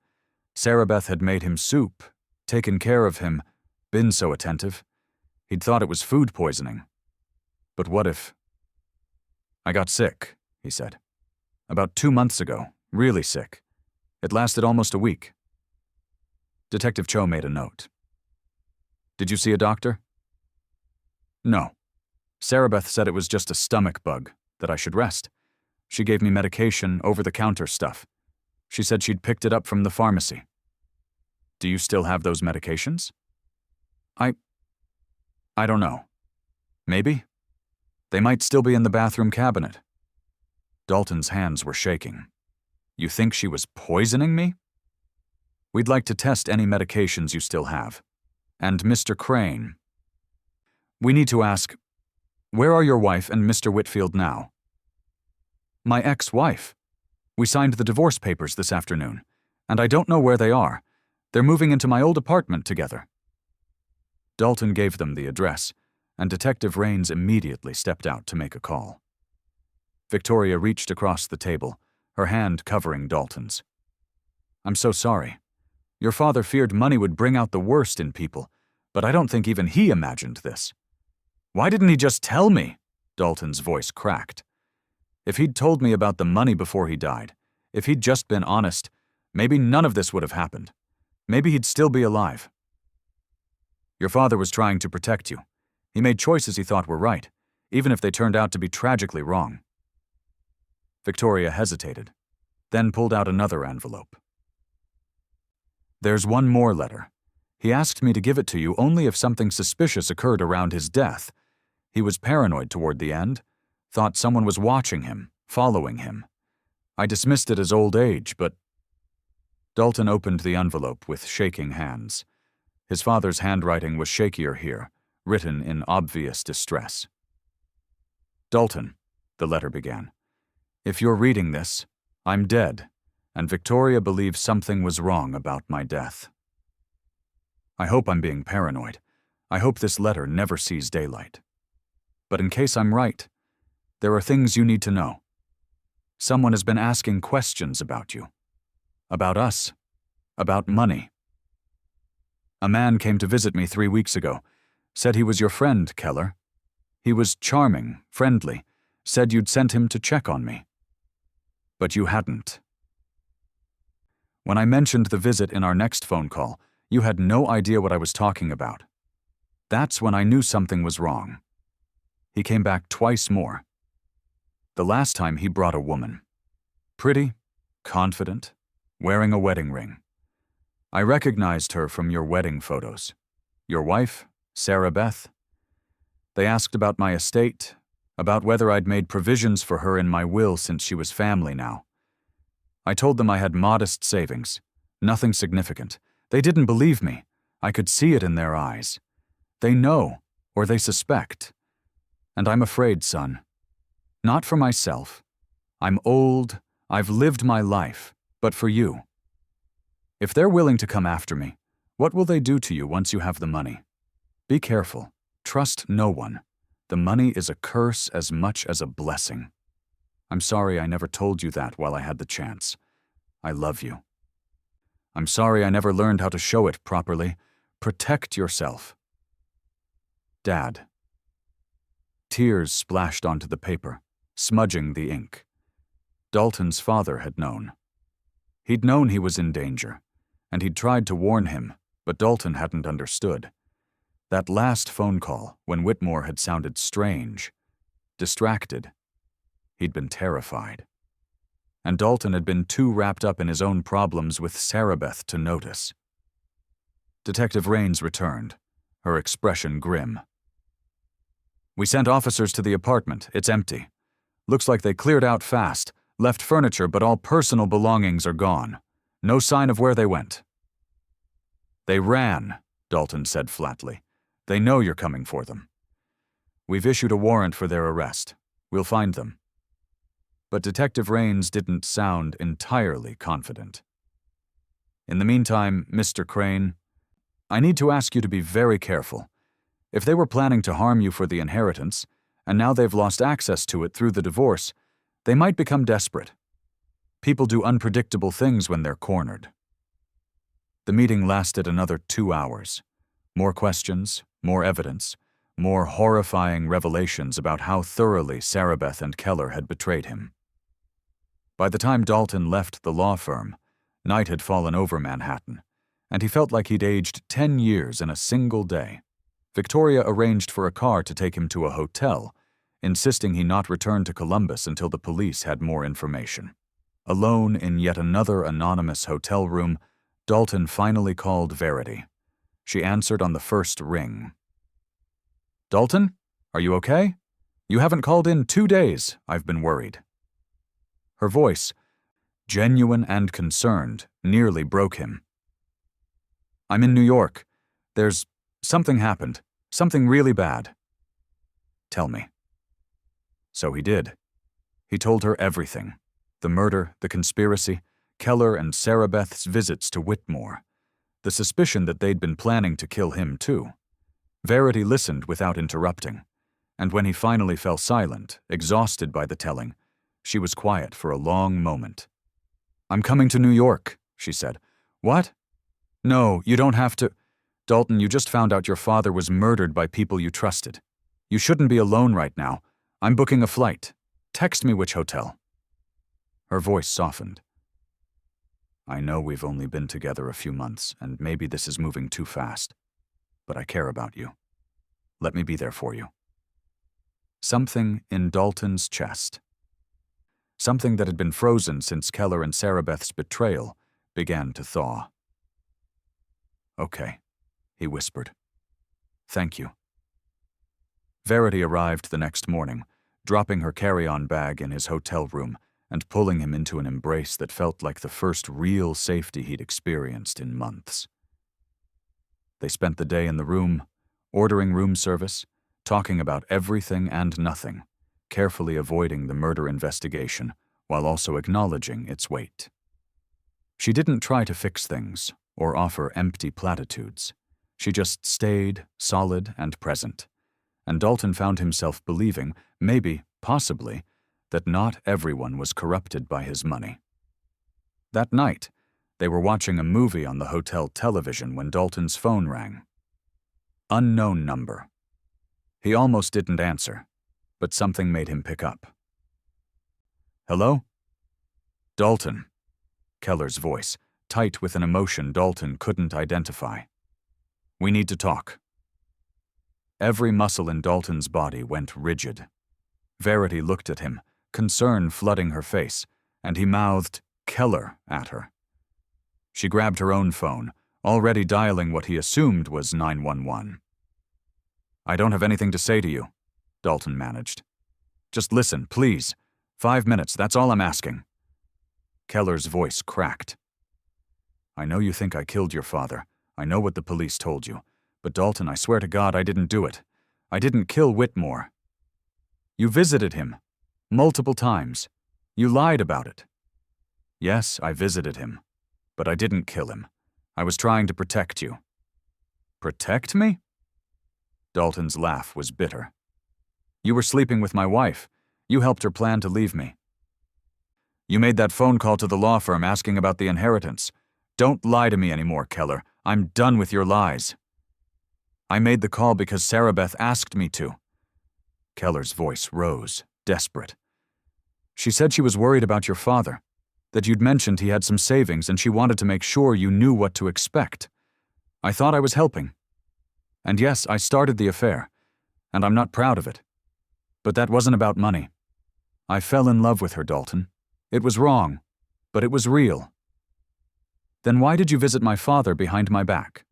Sarabeth had made him soup, taken care of him, been so attentive. He'd thought it was food poisoning. But what if... "I got sick," he said. "About 2 months ago, really sick. It lasted almost a week." Detective Cho made a note. "Did you see a doctor?" "No. Sarabeth said it was just a stomach bug, that I should rest. She gave me medication, over-the-counter stuff. She said she'd picked it up from the pharmacy." "Do you still have those medications?" I don't know. Maybe. They might still be in the bathroom cabinet." Dalton's hands were shaking. "You think she was poisoning me?" "We'd like to test any medications you still have. And Mr. Crane, we need to ask, where are your wife and Mr. Whitfield now?" "My ex-wife. We signed the divorce papers this afternoon, and I don't know where they are. They're moving into my old apartment together." Dalton gave them the address, and Detective Raines immediately stepped out to make a call. Victoria reached across the table, her hand covering Dalton's. "I'm so sorry. Your father feared money would bring out the worst in people, but I don't think even he imagined this." "Why didn't he just tell me?" Dalton's voice cracked. "If he'd told me about the money before he died, if he'd just been honest, maybe none of this would have happened. Maybe he'd still be alive." "Your father was trying to protect you. He made choices he thought were right, even if they turned out to be tragically wrong." Victoria hesitated, then pulled out another envelope. "There's one more letter. He asked me to give it to you only if something suspicious occurred around his death. He was paranoid toward the end, thought someone was watching him, following him. I dismissed it as old age, but..." Dalton opened the envelope with shaking hands. His father's handwriting was shakier here, written in obvious distress. "Dalton," the letter began, "if you're reading this, I'm dead, and Victoria believes something was wrong about my death. I hope I'm being paranoid. I hope this letter never sees daylight. But in case I'm right, there are things you need to know. Someone has been asking questions about you. About us. About money. A man came to visit me 3 weeks ago, said he was your friend, Keller. He was charming, friendly, said you'd sent him to check on me. But you hadn't. When I mentioned the visit in our next phone call, you had no idea what I was talking about. That's when I knew something was wrong. He came back twice more. The last time he brought a woman. Pretty, confident, wearing a wedding ring. I recognized her from your wedding photos. Your wife, Sarabeth. They asked about my estate, about whether I'd made provisions for her in my will since she was family now. I told them I had modest savings, nothing significant. They didn't believe me. I could see it in their eyes. They know, or they suspect. And I'm afraid, son. Not for myself. I'm old, I've lived my life, but for you. If they're willing to come after me, What will they do to you once you have the money? Be careful. Trust no one. The money is a curse as much as a blessing. I'm sorry I never told you that while I had the chance. I love you. I'm sorry I never learned how to show it properly. Protect yourself. Dad. Tears splashed onto the paper, smudging the ink. Dalton's father had known. He'd known he was in danger, and he'd tried to warn him, but Dalton hadn't understood. That last phone call, when Whitmore had sounded strange, distracted, he'd been terrified. And Dalton had been too wrapped up in his own problems with Sarabeth to notice. Detective Raines returned, her expression grim. We sent officers to the apartment. It's empty. Looks like they cleared out fast, left furniture, but all personal belongings are gone. No sign of where they went. They ran, Dalton said flatly. They know you're coming for them. We've issued a warrant for their arrest. We'll find them. But Detective Raines didn't sound entirely confident. In the meantime, Mr. Crane, I need to ask you to be very careful. If they were planning to harm you for the inheritance, and now they've lost access to it through the divorce, they might become desperate. People do unpredictable things when they're cornered. The meeting lasted another 2 hours. More questions, more evidence, more horrifying revelations about how thoroughly Sarabeth and Keller had betrayed him. By the time Dalton left the law firm, night had fallen over Manhattan, and he felt like he'd aged 10 years in a single day. Victoria arranged for a car to take him to a hotel, insisting he not return to Columbus until the police had more information. Alone in yet another anonymous hotel room, Dalton finally called Verity. She answered on the first ring. Dalton, are you okay? You haven't called in 2 days. I've been worried. Her voice, genuine and concerned, nearly broke him. I'm in New York. Something happened. Something really bad. Tell me. So he did. He told her everything. The murder, the conspiracy, Keller and Sarabeth's visits to Whitmore, the suspicion that they'd been planning to kill him too. Verity listened without interrupting, and when he finally fell silent, exhausted by the telling, she was quiet for a long moment. I'm coming to New York, she said. What? No, you don't have to. Dalton, you just found out your father was murdered by people you trusted. You shouldn't be alone right now. I'm booking a flight. Text me which hotel. Her voice softened. I know we've only been together a few months, and maybe this is moving too fast, but I care about you. Let me be there for you. Something in Dalton's chest, something that had been frozen since Keller and Sarabeth's betrayal, began to thaw. Okay, he whispered. Thank you. Verity arrived the next morning, dropping her carry-on bag in his hotel room and pulling him into an embrace that felt like the first real safety he'd experienced in months. They spent the day in the room, ordering room service, talking about everything and nothing, carefully avoiding the murder investigation while also acknowledging its weight. She didn't try to fix things or offer empty platitudes. She just stayed solid and present, and Dalton found himself believing, maybe, possibly, that not everyone was corrupted by his money. That night, they were watching a movie on the hotel television when Dalton's phone rang. Unknown number. He almost didn't answer, but something made him pick up. Hello? Dalton. Keller's voice, tight with an emotion Dalton couldn't identify. We need to talk. Every muscle in Dalton's body went rigid. Verity looked at him, concern flooding her face, and he mouthed Keller at her. She grabbed her own phone, already dialing what he assumed was 911. I don't have anything to say to you, Dalton managed. Just listen, please. 5 minutes, that's all I'm asking. Keller's voice cracked. I know you think I killed your father. I know what the police told you. But Dalton, I swear to God I didn't do it. I didn't kill Whitmore. You visited him. Multiple times. You lied about it. Yes, I visited him. But I didn't kill him. I was trying to protect you. Protect me? Dalton's laugh was bitter. You were sleeping with my wife. You helped her plan to leave me. You made that phone call to the law firm asking about the inheritance. Don't lie to me anymore, Keller. I'm done with your lies. I made the call because Sarabeth asked me to. Keller's voice rose, desperate. She said she was worried about your father, that you'd mentioned he had some savings and she wanted to make sure you knew what to expect. I thought I was helping. And yes, I started the affair, and I'm not proud of it. But that wasn't about money. I fell in love with her, Dalton. It was wrong, but it was real. Then why did you visit my father behind my back?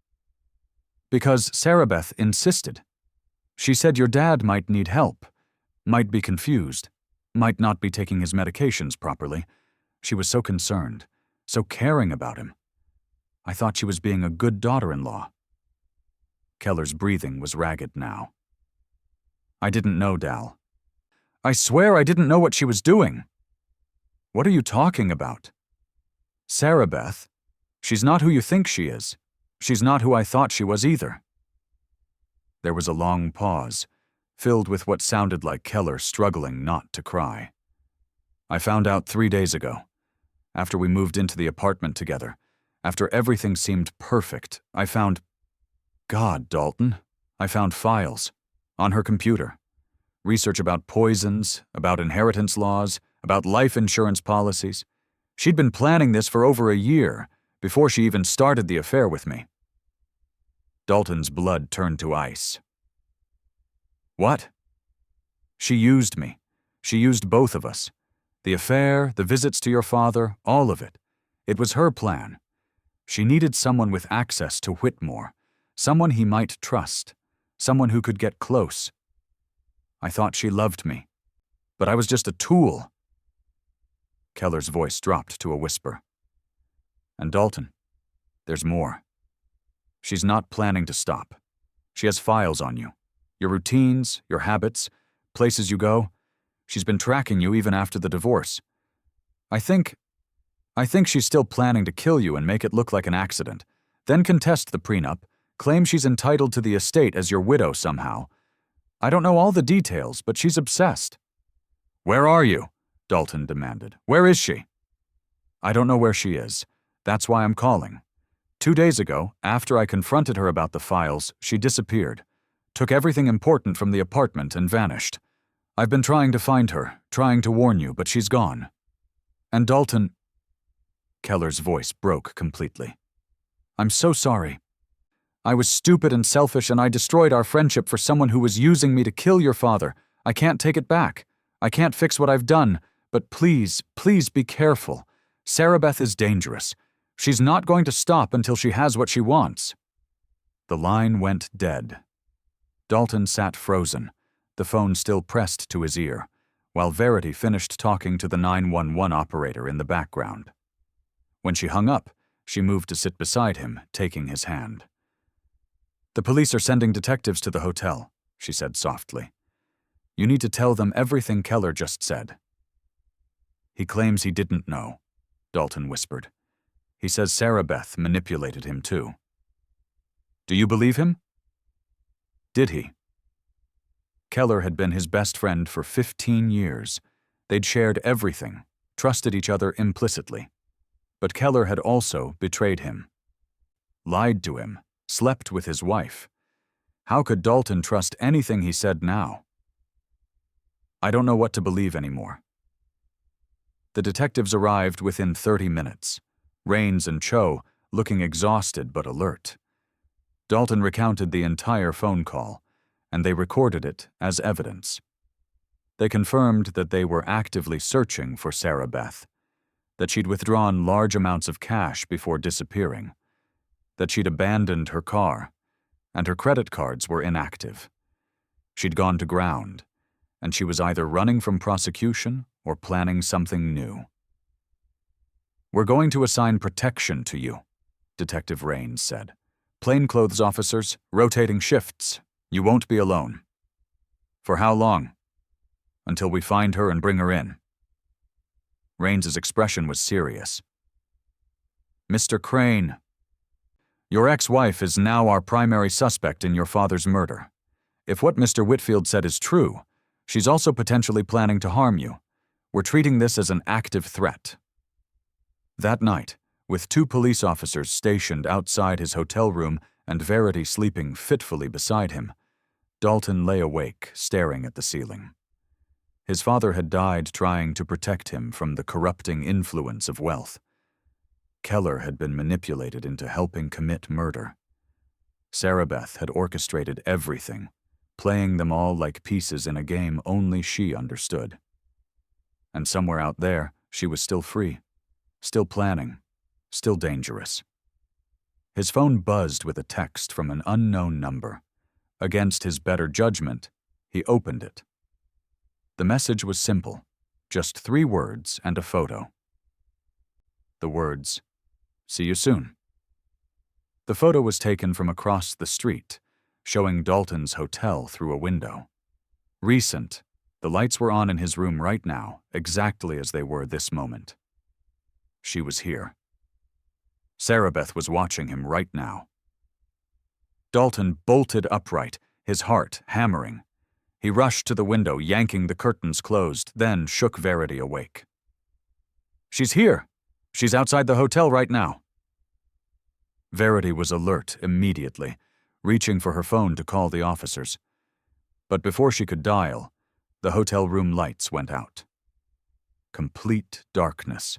Because Sarabeth insisted. She said your dad might need help, might be confused, might not be taking his medications properly. She was so concerned, so caring about him. I thought she was being a good daughter-in-law. Keller's breathing was ragged now. I didn't know, Dal. I swear I didn't know what she was doing. What are you talking about? Sarabeth, she's not who you think she is. She's not who I thought she was either. There was a long pause, filled with what sounded like Keller struggling not to cry. I found out 3 days ago. After we moved into the apartment together, after everything seemed perfect, I found... God, Dalton, I found files on her computer. Research about poisons, about inheritance laws, about life insurance policies. She'd been planning this for over a year, before she even started the affair with me. Dalton's blood turned to ice. What? She used me. She used both of us. The affair, the visits to your father, all of it. It was her plan. She needed someone with access to Whitmore, someone he might trust, someone who could get close. I thought she loved me, but I was just a tool. Keller's voice dropped to a whisper. And Dalton, there's more. She's not planning to stop. She has files on you. Your routines, your habits, places you go. She's been tracking you even after the divorce. I think she's still planning to kill you and make it look like an accident, then contest the prenup, claim she's entitled to the estate as your widow somehow. I don't know all the details, but she's obsessed. Where are you? Dalton demanded. Where is she? I don't know where she is. That's why I'm calling. 2 days ago, after I confronted her about the files, she disappeared, took everything important from the apartment and vanished. I've been trying to find her, trying to warn you, but she's gone. And Dalton... Keller's voice broke completely. I'm so sorry. I was stupid and selfish, and I destroyed our friendship for someone who was using me to kill your father. I can't take it back. I can't fix what I've done, but please, please be careful. Sarabeth is dangerous. She's not going to stop until she has what she wants. The line went dead. Dalton sat frozen, the phone still pressed to his ear, while Verity finished talking to the 911 operator in the background. When she hung up, she moved to sit beside him, taking his hand. The police are sending detectives to the hotel, she said softly. You need to tell them everything Keller just said. He claims he didn't know, Dalton whispered. He says Sarabeth manipulated him too. Do you believe him? Did he? Keller had been his best friend for 15 years. They'd shared everything, trusted each other implicitly. But Keller had also betrayed him. Lied to him, slept with his wife. How could Dalton trust anything he said now? I don't know what to believe anymore. The detectives arrived within 30 minutes, Rains and Cho looking exhausted but alert. Dalton recounted the entire phone call, and they recorded it as evidence. They confirmed that they were actively searching for Sarabeth, that she'd withdrawn large amounts of cash before disappearing, that she'd abandoned her car, and her credit cards were inactive. She'd gone to ground, and she was either running from prosecution or planning something new. We're going to assign protection to you, Detective Rains said. Plainclothes officers, rotating shifts. You won't be alone. For how long? Until we find her and bring her in. Rains's expression was serious. Mr. Crane. Your ex-wife is now our primary suspect in your father's murder. If what Mr. Whitfield said is true, she's also potentially planning to harm you. We're treating this as an active threat." That night, with 2 police officers stationed outside his hotel room and Verity sleeping fitfully beside him, Dalton lay awake, staring at the ceiling. His father had died trying to protect him from the corrupting influence of wealth. Keller had been manipulated into helping commit murder. Sarabeth had orchestrated everything, playing them all like pieces in a game only she understood. And somewhere out there, she was still free, still planning, still dangerous. His phone buzzed with a text from an unknown number. Against his better judgment, he opened it. The message was simple, just 3 words and a photo. The words, "See you soon." The photo was taken from across the street, showing Dalton's hotel through a window. Recent, the lights were on in his room right now, exactly as they were this moment. She was here. Sarabeth was watching him right now. Dalton bolted upright, his heart hammering. He rushed to the window, yanking the curtains closed, then shook Verity awake. "She's here! She's outside the hotel right now." Verity was alert immediately, reaching for her phone to call the officers. But before she could dial, the hotel room lights went out. Complete darkness.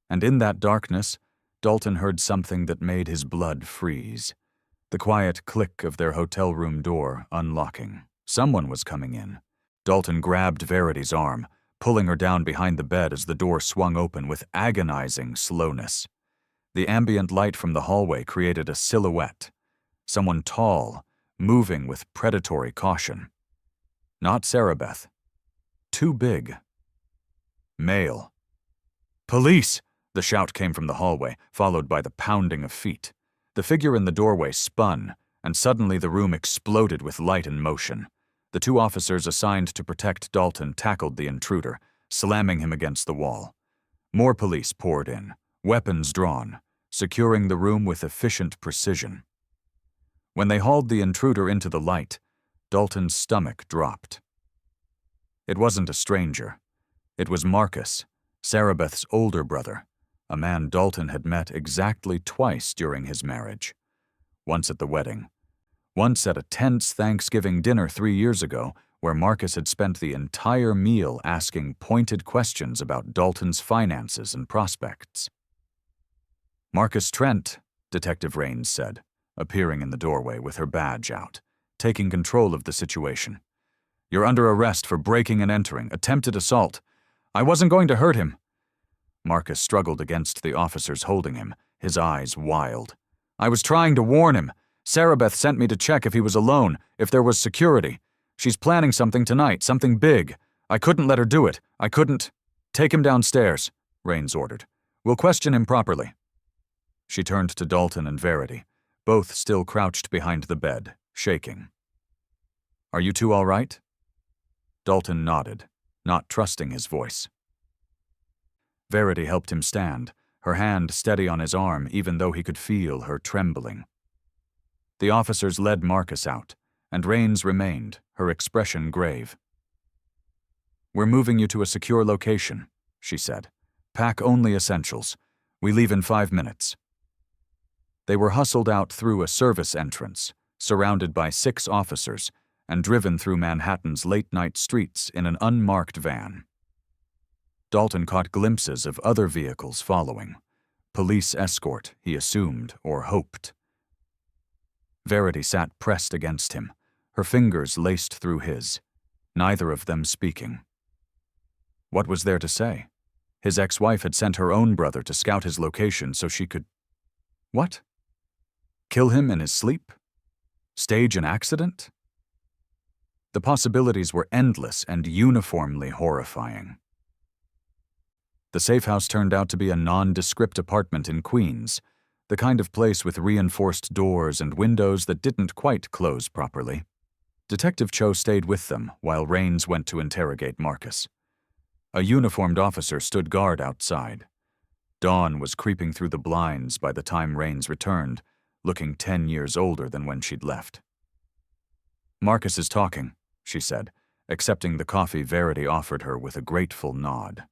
And in that darkness, Dalton heard something that made his blood freeze. The quiet click of their hotel room door unlocking. Someone was coming in. Dalton grabbed Verity's arm, pulling her down behind the bed as the door swung open with agonizing slowness. The ambient light from the hallway created a silhouette. Someone tall, moving with predatory caution. Not Sarabeth. Too big. Male. "Police!" The shout came from the hallway, followed by the pounding of feet. The figure in the doorway spun, and suddenly the room exploded with light and motion. The 2 officers assigned to protect Dalton tackled the intruder, slamming him against the wall. More police poured in, weapons drawn, securing the room with efficient precision. When they hauled the intruder into the light, Dalton's stomach dropped. It wasn't a stranger. It was Marcus, Sarabeth's older brother, a man Dalton had met exactly twice during his marriage. Once at the wedding, once at a tense Thanksgiving dinner 3 years ago, where Marcus had spent the entire meal asking pointed questions about Dalton's finances and prospects. "Marcus Trent," Detective Raines said, appearing in the doorway with her badge out, taking control of the situation. "You're under arrest for breaking and entering, attempted assault. I wasn't going to hurt him." Marcus struggled against the officers holding him, his eyes wild. "I was trying to warn him. Sarabeth sent me to check if he was alone, if there was security. She's planning something tonight, something big. I couldn't let her do it. I couldn't—" "Take him downstairs," Raines ordered. "We'll question him properly." She turned to Dalton and Verity, both still crouched behind the bed, shaking. "Are you 2 all right?" Dalton nodded, not trusting his voice. Verity helped him stand, her hand steady on his arm even though he could feel her trembling. The officers led Marcus out, and Raines remained, her expression grave. "We're moving you to a secure location," she said. "Pack only essentials. We leave in 5 minutes." They were hustled out through a service entrance, surrounded by 6 officers, and driven through Manhattan's late-night streets in an unmarked van. Dalton caught glimpses of other vehicles following. Police escort, he assumed or hoped. Verity sat pressed against him, her fingers laced through his, neither of them speaking. What was there to say? His ex-wife had sent her own brother to scout his location so she could— What? Kill him in his sleep? Stage an accident? The possibilities were endless and uniformly horrifying. The safe house turned out to be a nondescript apartment in Queens, the kind of place with reinforced doors and windows that didn't quite close properly. Detective Cho stayed with them while Raines went to interrogate Marcus. A uniformed officer stood guard outside. Dawn was creeping through the blinds by the time Rains returned, looking 10 years older than when she'd left. "Marcus is talking," she said, accepting the coffee Verity offered her with a grateful nod.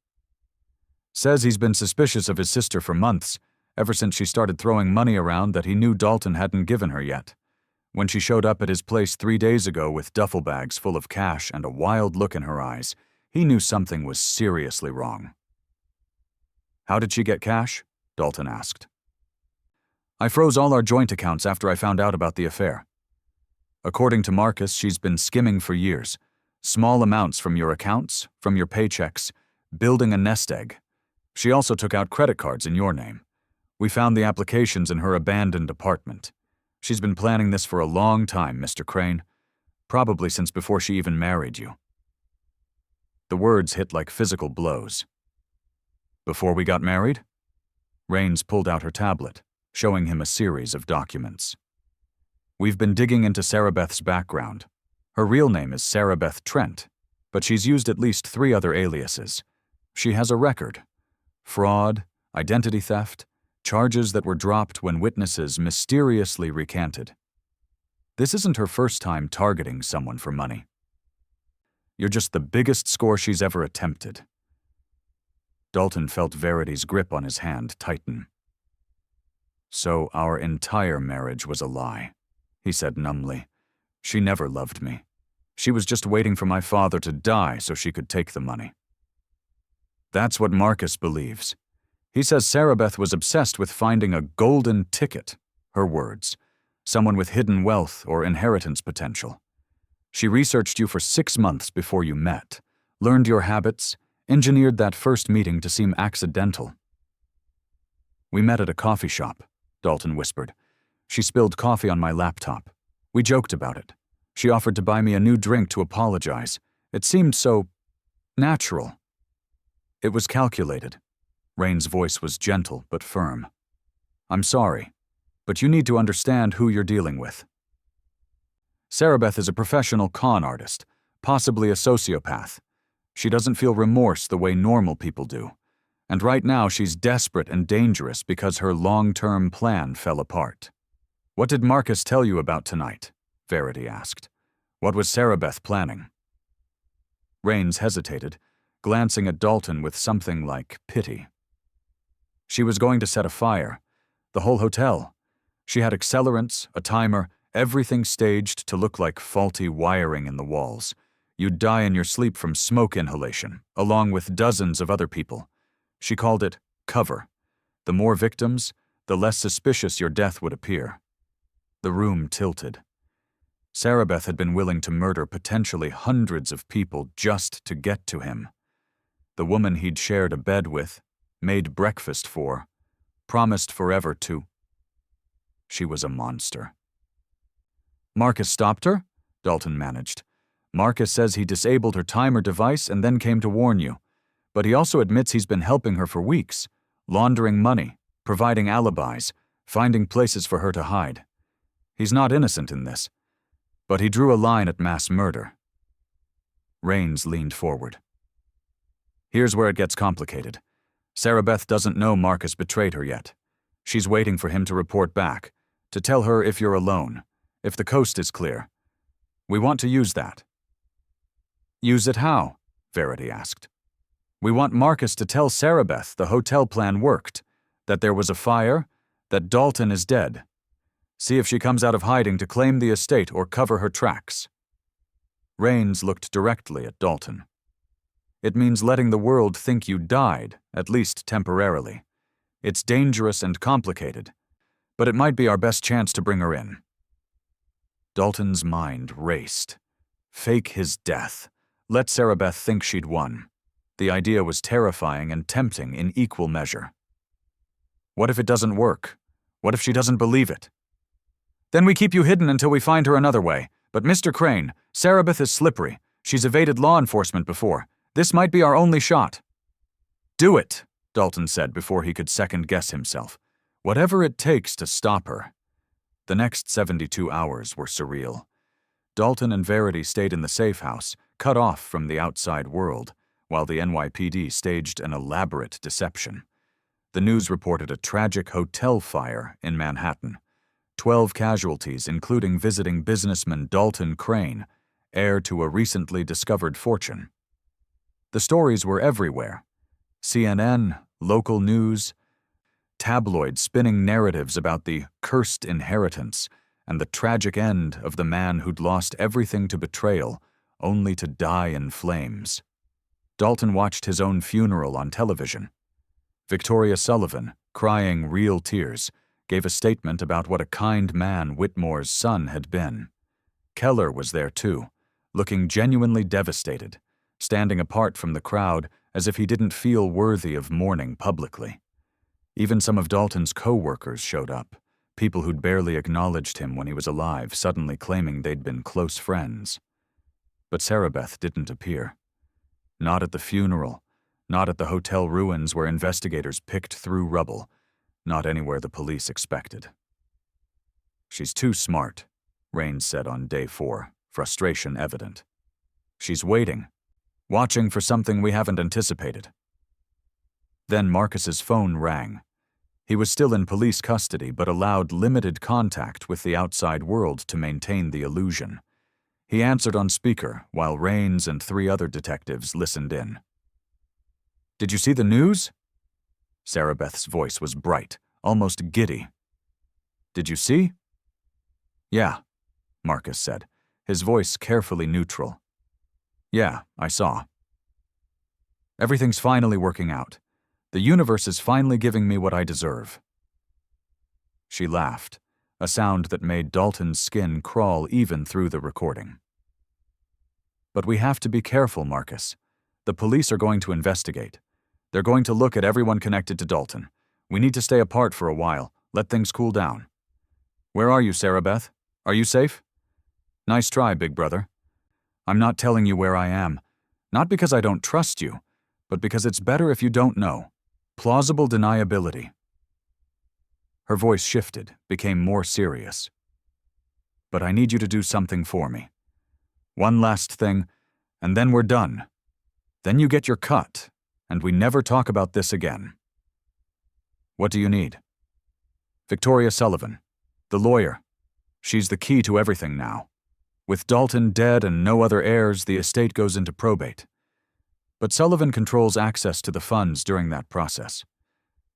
"Says he's been suspicious of his sister for months, ever since she started throwing money around that he knew Dalton hadn't given her yet. When she showed up at his place 3 days ago with duffel bags full of cash and a wild look in her eyes, he knew something was seriously wrong." "How did she get cash?" Dalton asked. "I froze all our joint accounts after I found out about the affair. According to Marcus, she's been skimming for years. Small amounts from your accounts, from your paychecks, building a nest egg. She also took out credit cards in your name. We found the applications in her abandoned apartment. She's been planning this for a long time, Mr. Crane. Probably since before she even married you." The words hit like physical blows. "Before we got married?" Rains pulled out her tablet, showing him a series of documents. "We've been digging into Sarabeth's background. Her real name is Sarabeth Trent, but she's used at least 3 other aliases. She has a record: fraud, identity theft, charges that were dropped when witnesses mysteriously recanted. This isn't her first time targeting someone for money. You're just the biggest score she's ever attempted." Dalton felt Verity's grip on his hand tighten. "So our entire marriage was a lie," he said numbly. "She never loved me. She was just waiting for my father to die so she could take the money." "That's what Marcus believes. He says Sarabeth was obsessed with finding a golden ticket," her words, "someone with hidden wealth or inheritance potential. She researched you for 6 months before you met, learned your habits, engineered that first meeting to seem accidental." "We met at a coffee shop," Dalton whispered. "She spilled coffee on my laptop. We joked about it. She offered to buy me a new drink to apologize. It seemed so natural." "It was calculated." Rain's voice was gentle but firm. "I'm sorry, but you need to understand who you're dealing with. Sarabeth is a professional con artist, possibly a sociopath. She doesn't feel remorse the way normal people do. And right now she's desperate and dangerous because her long-term plan fell apart." "What did Marcus tell you about tonight?" Verity asked. "What was Sarabeth planning?" Rains hesitated, glancing at Dalton with something like pity. "She was going to set a fire. The whole hotel. She had accelerants, a timer, everything staged to look like faulty wiring in the walls. You'd die in your sleep from smoke inhalation, along with dozens of other people. She called it cover. The more victims, the less suspicious your death would appear." The room tilted. Sarabeth had been willing to murder potentially hundreds of people just to get to him. The woman he'd shared a bed with, made breakfast for, promised forever to. She was a monster. "Marcus stopped her?" Dalton managed. "Marcus says he disabled her timer device and then came to warn you. But he also admits he's been helping her for weeks, laundering money, providing alibis, finding places for her to hide. He's not innocent in this, but he drew a line at mass murder." Rains leaned forward. "Here's where it gets complicated. Sarabeth doesn't know Marcus betrayed her yet. She's waiting for him to report back, to tell her if you're alone, if the coast is clear. We want to use that." "Use it how?" Verity asked. "We want Marcus to tell Sarabeth the hotel plan worked, that there was a fire, that Dalton is dead. See if she comes out of hiding to claim the estate or cover her tracks." Rains looked directly at Dalton. "It means letting the world think you died, at least temporarily. It's dangerous and complicated, but it might be our best chance to bring her in." Dalton's mind raced. Fake his death. Let Sarabeth think she'd won. The idea was terrifying and tempting in equal measure. What if it doesn't work? What if she doesn't believe it? "Then we keep you hidden until we find her another way. But Mr. Crane, Sarabeth is slippery. She's evaded law enforcement before. This might be our only shot." "Do it," Dalton said before he could second-guess himself. "Whatever it takes to stop her." The next 72 hours were surreal. Dalton and Verity stayed in the safe house, cut off from the outside world, while the NYPD staged an elaborate deception. The news reported a tragic hotel fire in Manhattan. 12 casualties, including visiting businessman Dalton Crane, heir to a recently discovered fortune. The stories were everywhere. CNN, local news, tabloids spinning narratives about the cursed inheritance and the tragic end of the man who'd lost everything to betrayal, only to die in flames. Dalton watched his own funeral on television. Victoria Sullivan, crying real tears, gave a statement about what a kind man Whitmore's son had been. Keller was there too, looking genuinely devastated, standing apart from the crowd as if he didn't feel worthy of mourning publicly. Even some of Dalton's co-workers showed up, people who'd barely acknowledged him when he was alive, suddenly claiming they'd been close friends. But Sarabeth didn't appear. Not at the funeral, not at the hotel ruins where investigators picked through rubble, not anywhere the police expected. "She's too smart," Raines said on day 4, frustration evident. "She's waiting, watching for something we haven't anticipated." Then Marcus's phone rang. He was still in police custody but allowed limited contact with the outside world to maintain the illusion. He answered on speaker while Raines and 3 other detectives listened in. "Did you see the news?" Sarabeth's voice was bright, almost giddy. "Did you see?" "Yeah," Marcus said, his voice carefully neutral. "Yeah, I saw. Everything's finally working out. The universe is finally giving me what I deserve." She laughed, a sound that made Dalton's skin crawl even through the recording. "But we have to be careful, Marcus. The police are going to investigate. They're going to look at everyone connected to Dalton. We need to stay apart for a while, let things cool down. Where are you, Sarabeth? Are you safe? Nice try, big brother. I'm not telling you where I am, not because I don't trust you, but because it's better if you don't know. Plausible deniability." Her voice shifted, became more serious. "But I need you to do something for me. One last thing, and then we're done. Then you get your cut, and we never talk about this again." "What do you need?" "Victoria Sullivan, the lawyer. She's the key to everything now. With Dalton dead and no other heirs, the estate goes into probate. But Sullivan controls access to the funds during that process.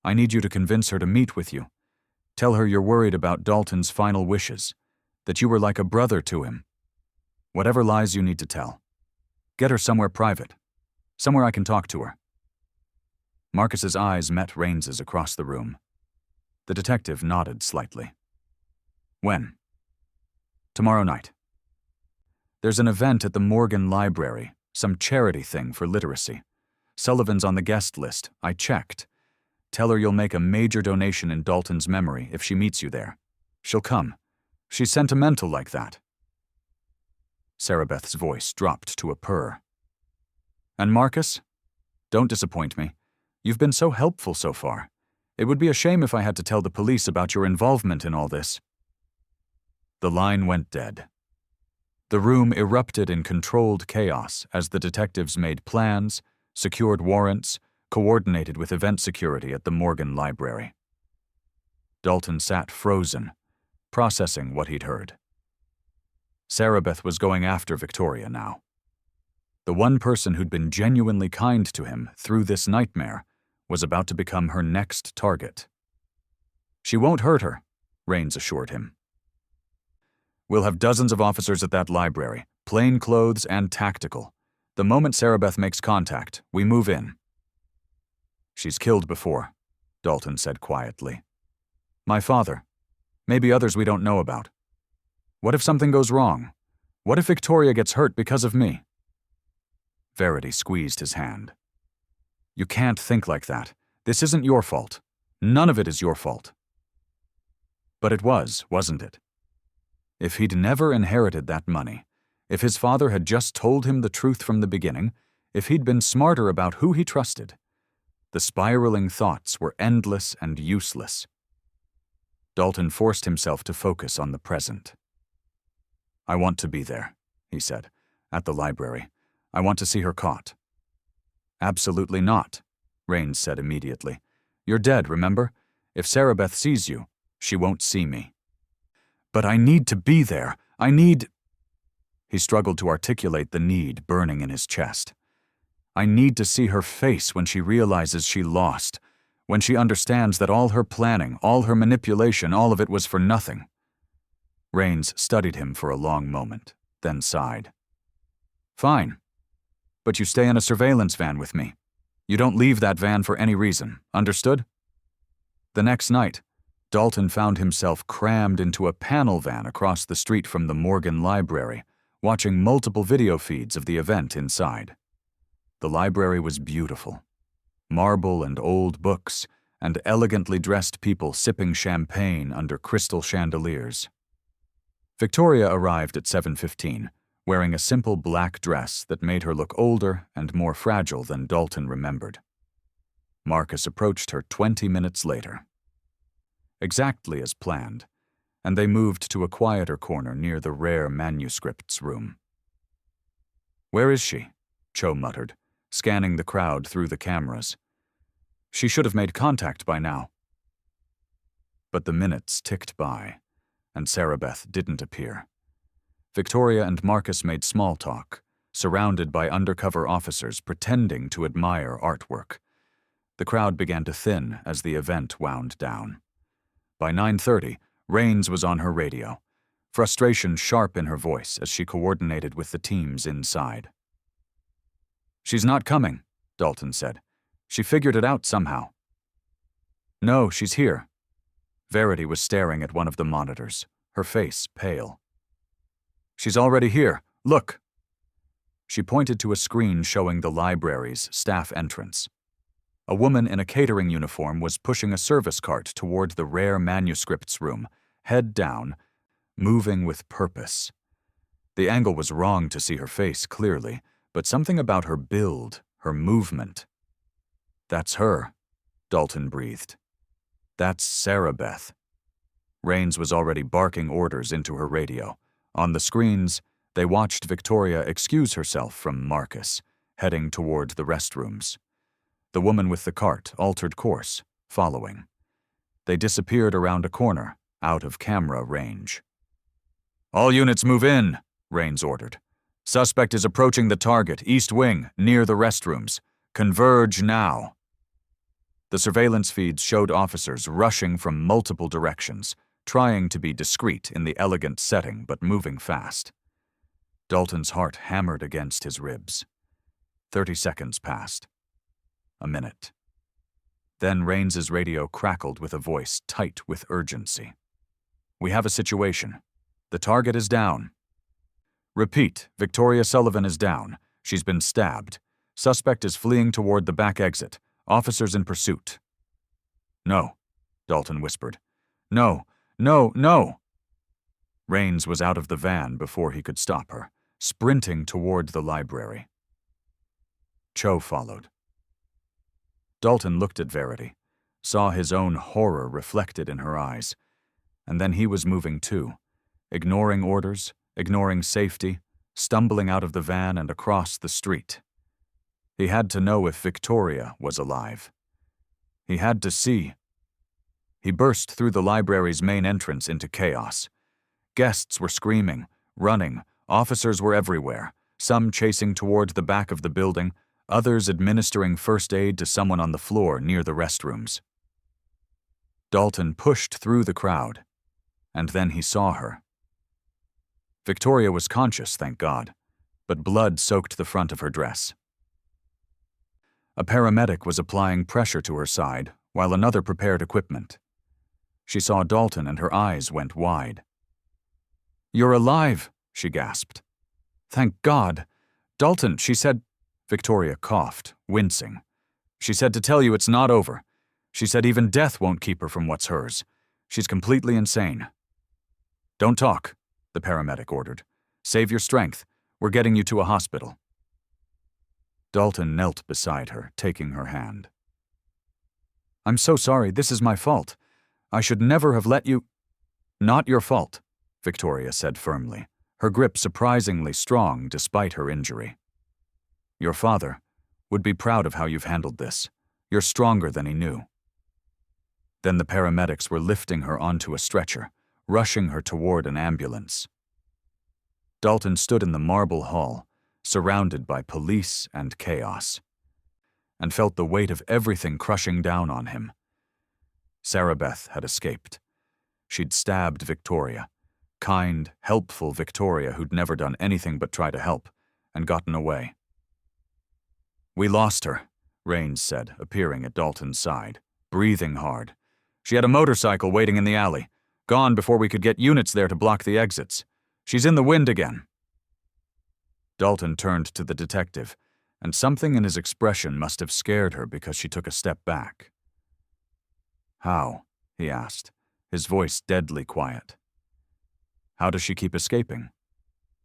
I need you to convince her to meet with you. Tell her you're worried about Dalton's final wishes, that you were like a brother to him. Whatever lies you need to tell. Get her somewhere private, somewhere I can talk to her." Marcus's eyes met Raines's across the room. The detective nodded slightly. "When?" "Tomorrow night. There's an event at the Morgan Library, some charity thing for literacy. Sullivan's on the guest list. I checked. Tell her you'll make a major donation in Dalton's memory if she meets you there. She'll come. She's sentimental like that." Sarabeth's voice dropped to a purr. "And Marcus? Don't disappoint me. You've been so helpful so far. It would be a shame if I had to tell the police about your involvement in all this." The line went dead. The room erupted in controlled chaos as the detectives made plans, secured warrants, coordinated with event security at the Morgan Library. Dalton sat frozen, processing what he'd heard. Sarabeth was going after Victoria now. The one person who'd been genuinely kind to him through this nightmare was about to become her next target. "She won't hurt her," Raines assured him. "We'll have dozens of officers at that library, plain clothes and tactical. The moment Sarabeth makes contact, we move in." "She's killed before," Dalton said quietly. "My father. Maybe others we don't know about. What if something goes wrong? What if Victoria gets hurt because of me?" Verity squeezed his hand. "You can't think like that. This isn't your fault. None of it is your fault." But it was, wasn't it? If he'd never inherited that money, if his father had just told him the truth from the beginning, if he'd been smarter about who he trusted, the spiraling thoughts were endless and useless. Dalton forced himself to focus on the present. "I want to be there," he said, "at the library. I want to see her caught." "Absolutely not," Raines said immediately. You're dead, remember? If Sarabeth sees you, she won't see me." "But I need to be there. I need—" He struggled to articulate the need burning in his chest. "I need to see her face when she realizes she lost, when she understands that all her planning, all her manipulation, all of it was for nothing." Rains studied him for a long moment, then sighed. "Fine. But you stay in a surveillance van with me. You don't leave that van for any reason, understood?" The next night, Dalton found himself crammed into a panel van across the street from the Morgan Library, watching multiple video feeds of the event inside. The library was beautiful. Marble and old books, and elegantly dressed people sipping champagne under crystal chandeliers. Victoria arrived at 7:15, wearing a simple black dress that made her look older and more fragile than Dalton remembered. Marcus approached her 20 minutes later. Exactly as planned, and they moved to a quieter corner near the rare manuscripts room. "Where is she?" Cho muttered, scanning the crowd through the cameras. "She should have made contact by now." But the minutes ticked by, and Sarabeth didn't appear. Victoria and Marcus made small talk, surrounded by undercover officers pretending to admire artwork. The crowd began to thin as the event wound down. By 9:30, Rains was on her radio, frustration sharp in her voice as she coordinated with the teams inside. "She's not coming," Dalton said. "She figured it out somehow." "No, she's here." Verity was staring at one of the monitors, her face pale. "She's already here. Look." She pointed to a screen showing the library's staff entrance. A woman in a catering uniform was pushing a service cart toward the rare manuscripts room, head down, moving with purpose. The angle was wrong to see her face clearly, but something about her build, her movement. "That's her," Dalton breathed. "That's Sarabeth." Rains was already barking orders into her radio. On the screens, they watched Victoria excuse herself from Marcus, heading toward the restrooms. The woman with the cart altered course, following. They disappeared around a corner, out of camera range. "All units move in," Rains ordered. "Suspect is approaching the target, east wing, near the restrooms. Converge now." The surveillance feeds showed officers rushing from multiple directions, trying to be discreet in the elegant setting but moving fast. Dalton's heart hammered against his ribs. 30 seconds passed. A minute. Then Rains's radio crackled with a voice tight with urgency. "We have a situation. The target is down." "Repeat, Victoria Sullivan is down. She's been stabbed. Suspect is fleeing toward the back exit. Officers in pursuit." "No," Dalton whispered. "No, no, no!" Rains was out of the van before he could stop her, sprinting toward the library. Cho followed. Dalton looked at Verity, saw his own horror reflected in her eyes, and then he was moving too, ignoring orders, ignoring safety, stumbling out of the van and across the street. He had to know if Victoria was alive. He had to see. He burst through the library's main entrance into chaos. Guests were screaming, running, officers were everywhere, some chasing toward the back of the building, others administering first aid to someone on the floor near the restrooms. Dalton pushed through the crowd, and then he saw her. Victoria was conscious, thank God, but blood soaked the front of her dress. A paramedic was applying pressure to her side while another prepared equipment. She saw Dalton and her eyes went wide. "You're alive," she gasped. "Thank God. Dalton, she said—" Victoria coughed, wincing. "She said to tell you it's not over. She said even death won't keep her from what's hers. She's completely insane." "Don't talk," the paramedic ordered. "Save your strength. We're getting you to a hospital." Dalton knelt beside her, taking her hand. "I'm so sorry. This is my fault. I should never have let you—" "Not your fault," Victoria said firmly, her grip surprisingly strong despite her injury. "Your father would be proud of how you've handled this. You're stronger than he knew." Then the paramedics were lifting her onto a stretcher, rushing her toward an ambulance. Dalton stood in the marble hall, surrounded by police and chaos, and felt the weight of everything crushing down on him. Sarabeth had escaped. She'd stabbed Victoria, kind, helpful Victoria who'd never done anything but try to help, and gotten away. "We lost her," Rains said, appearing at Dalton's side, breathing hard. "She had a motorcycle waiting in the alley, gone before we could get units there to block the exits. She's in the wind again." Dalton turned to the detective, and something in his expression must have scared her because she took a step back. "How?" he asked, his voice deadly quiet. "How does she keep escaping?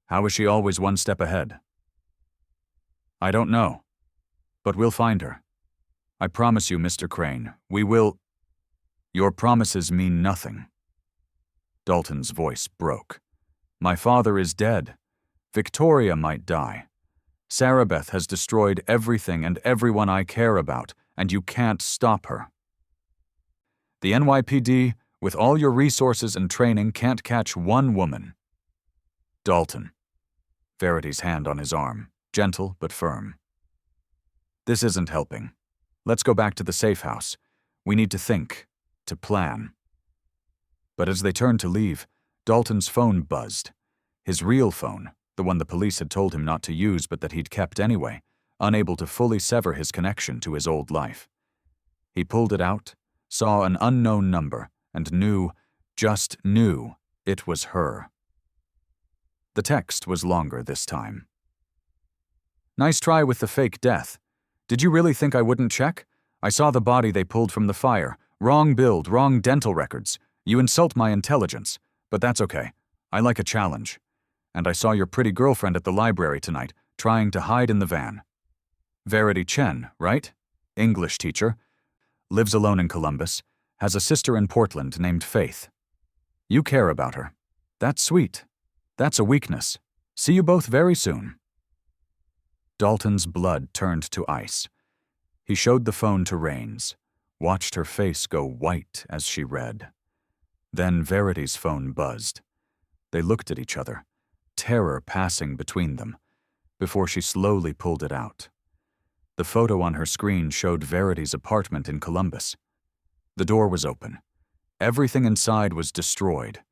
How is she always one step ahead?" "I don't know. But we'll find her. I promise you, Mr. Crane, we will—" "Your promises mean nothing." Dalton's voice broke. "My father is dead. Victoria might die. Sarabeth has destroyed everything and everyone I care about, and you can't stop her. The NYPD, with all your resources and training, can't catch one woman." "Dalton." Verity's hand on his arm, gentle but firm. "This isn't helping. Let's go back to the safe house. We need to think, to plan." But as they turned to leave, Dalton's phone buzzed. His real phone, the one the police had told him not to use but that he'd kept anyway, unable to fully sever his connection to his old life. He pulled it out, saw an unknown number, and knew, just knew, it was her. The text was longer this time. "Nice try with the fake death. Did you really think I wouldn't check? I saw the body they pulled from the fire. Wrong build, wrong dental records. You insult my intelligence, but that's okay. I like a challenge. And I saw your pretty girlfriend at the library tonight, trying to hide in the van. Verity Chen, right? English teacher. Lives alone in Columbus. Has a sister in Portland named Faith. You care about her. That's sweet. That's a weakness. See you both very soon." Dalton's blood turned to ice. He showed the phone to Rains, watched her face go white as she read. Then Verity's phone buzzed. They looked at each other, terror passing between them, before she slowly pulled it out. The photo on her screen showed Verity's apartment in Columbus. The door was open. Everything inside was destroyed.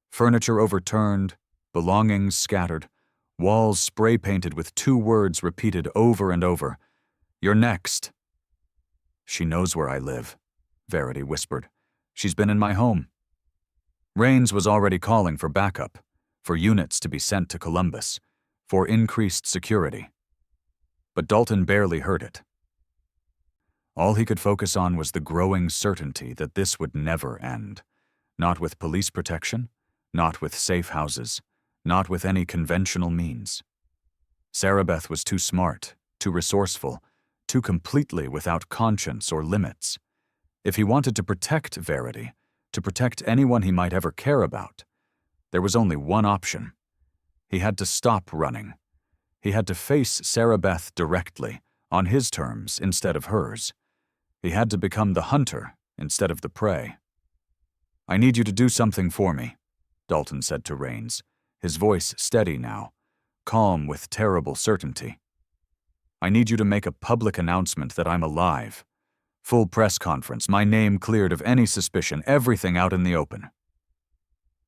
Furniture overturned, belongings scattered, walls spray-painted with 2 words repeated over and over. "You're next." "She knows where I live," Verity whispered. "She's been in my home." Rains was already calling for backup, for units to be sent to Columbus, for increased security. But Dalton barely heard it. All he could focus on was the growing certainty that this would never end. Not with police protection, not with safe houses, not with any conventional means. Sarabeth was too smart, too resourceful, too completely without conscience or limits. If he wanted to protect Verity, to protect anyone he might ever care about, there was only one option. He had to stop running. He had to face Sarabeth directly, on his terms instead of hers. He had to become the hunter instead of the prey. "I need you to do something for me," Dalton said to Rains, his voice steady now, calm with terrible certainty. "I need you to make a public announcement that I'm alive. Full press conference, my name cleared of any suspicion, everything out in the open."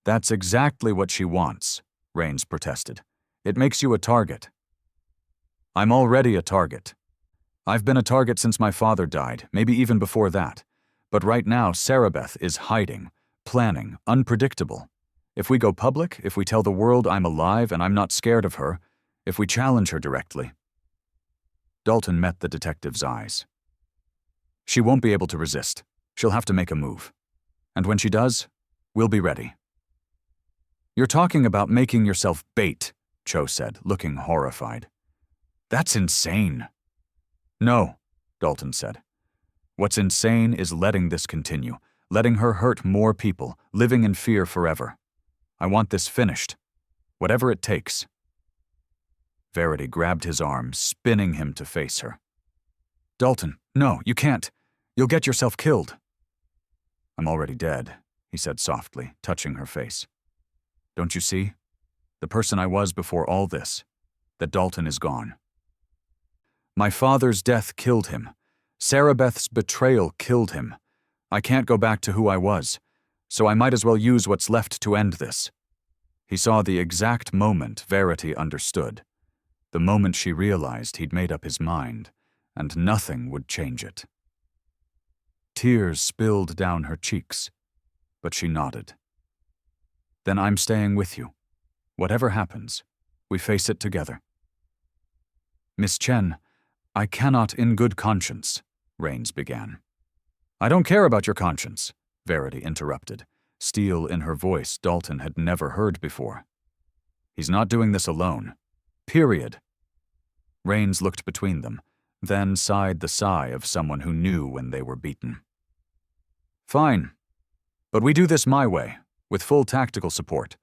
"That's exactly what she wants," Rains protested. "It makes you a target." "I'm already a target. I've been a target since my father died, maybe even before that. But right now, Sarabeth is hiding, planning, unpredictable. If we go public, if we tell the world I'm alive and I'm not scared of her, if we challenge her directly." Dalton met the detective's eyes. "She won't be able to resist. She'll have to make a move. And when she does, we'll be ready." "You're talking about making yourself bait," Cho said, looking horrified. "That's insane." "No," Dalton said. "What's insane is letting this continue, letting her hurt more people, living in fear forever. I want this finished. Whatever it takes." Verity grabbed his arm, spinning him to face her. "Dalton, no, you can't. You'll get yourself killed." I'm already dead, he said softly, touching her face. Don't you see? The person I was before all this, that Dalton is gone. My father's death killed him. Sarabeth's betrayal killed him. I can't go back to who I was, so I might as well use what's left to end this. He saw the exact moment Verity understood, the moment she realized he'd made up his mind, and nothing would change it. Tears spilled down her cheeks, but she nodded. Then I'm staying with you. Whatever happens, we face it together. Miss Chen, I cannot in good conscience, Rains began. I don't care about your conscience, Verity interrupted, steel in her voice Dalton had never heard before. He's not doing this alone. Period. Rains looked between them, then sighed the sigh of someone who knew when they were beaten. Fine. But we do this my way, with full tactical support.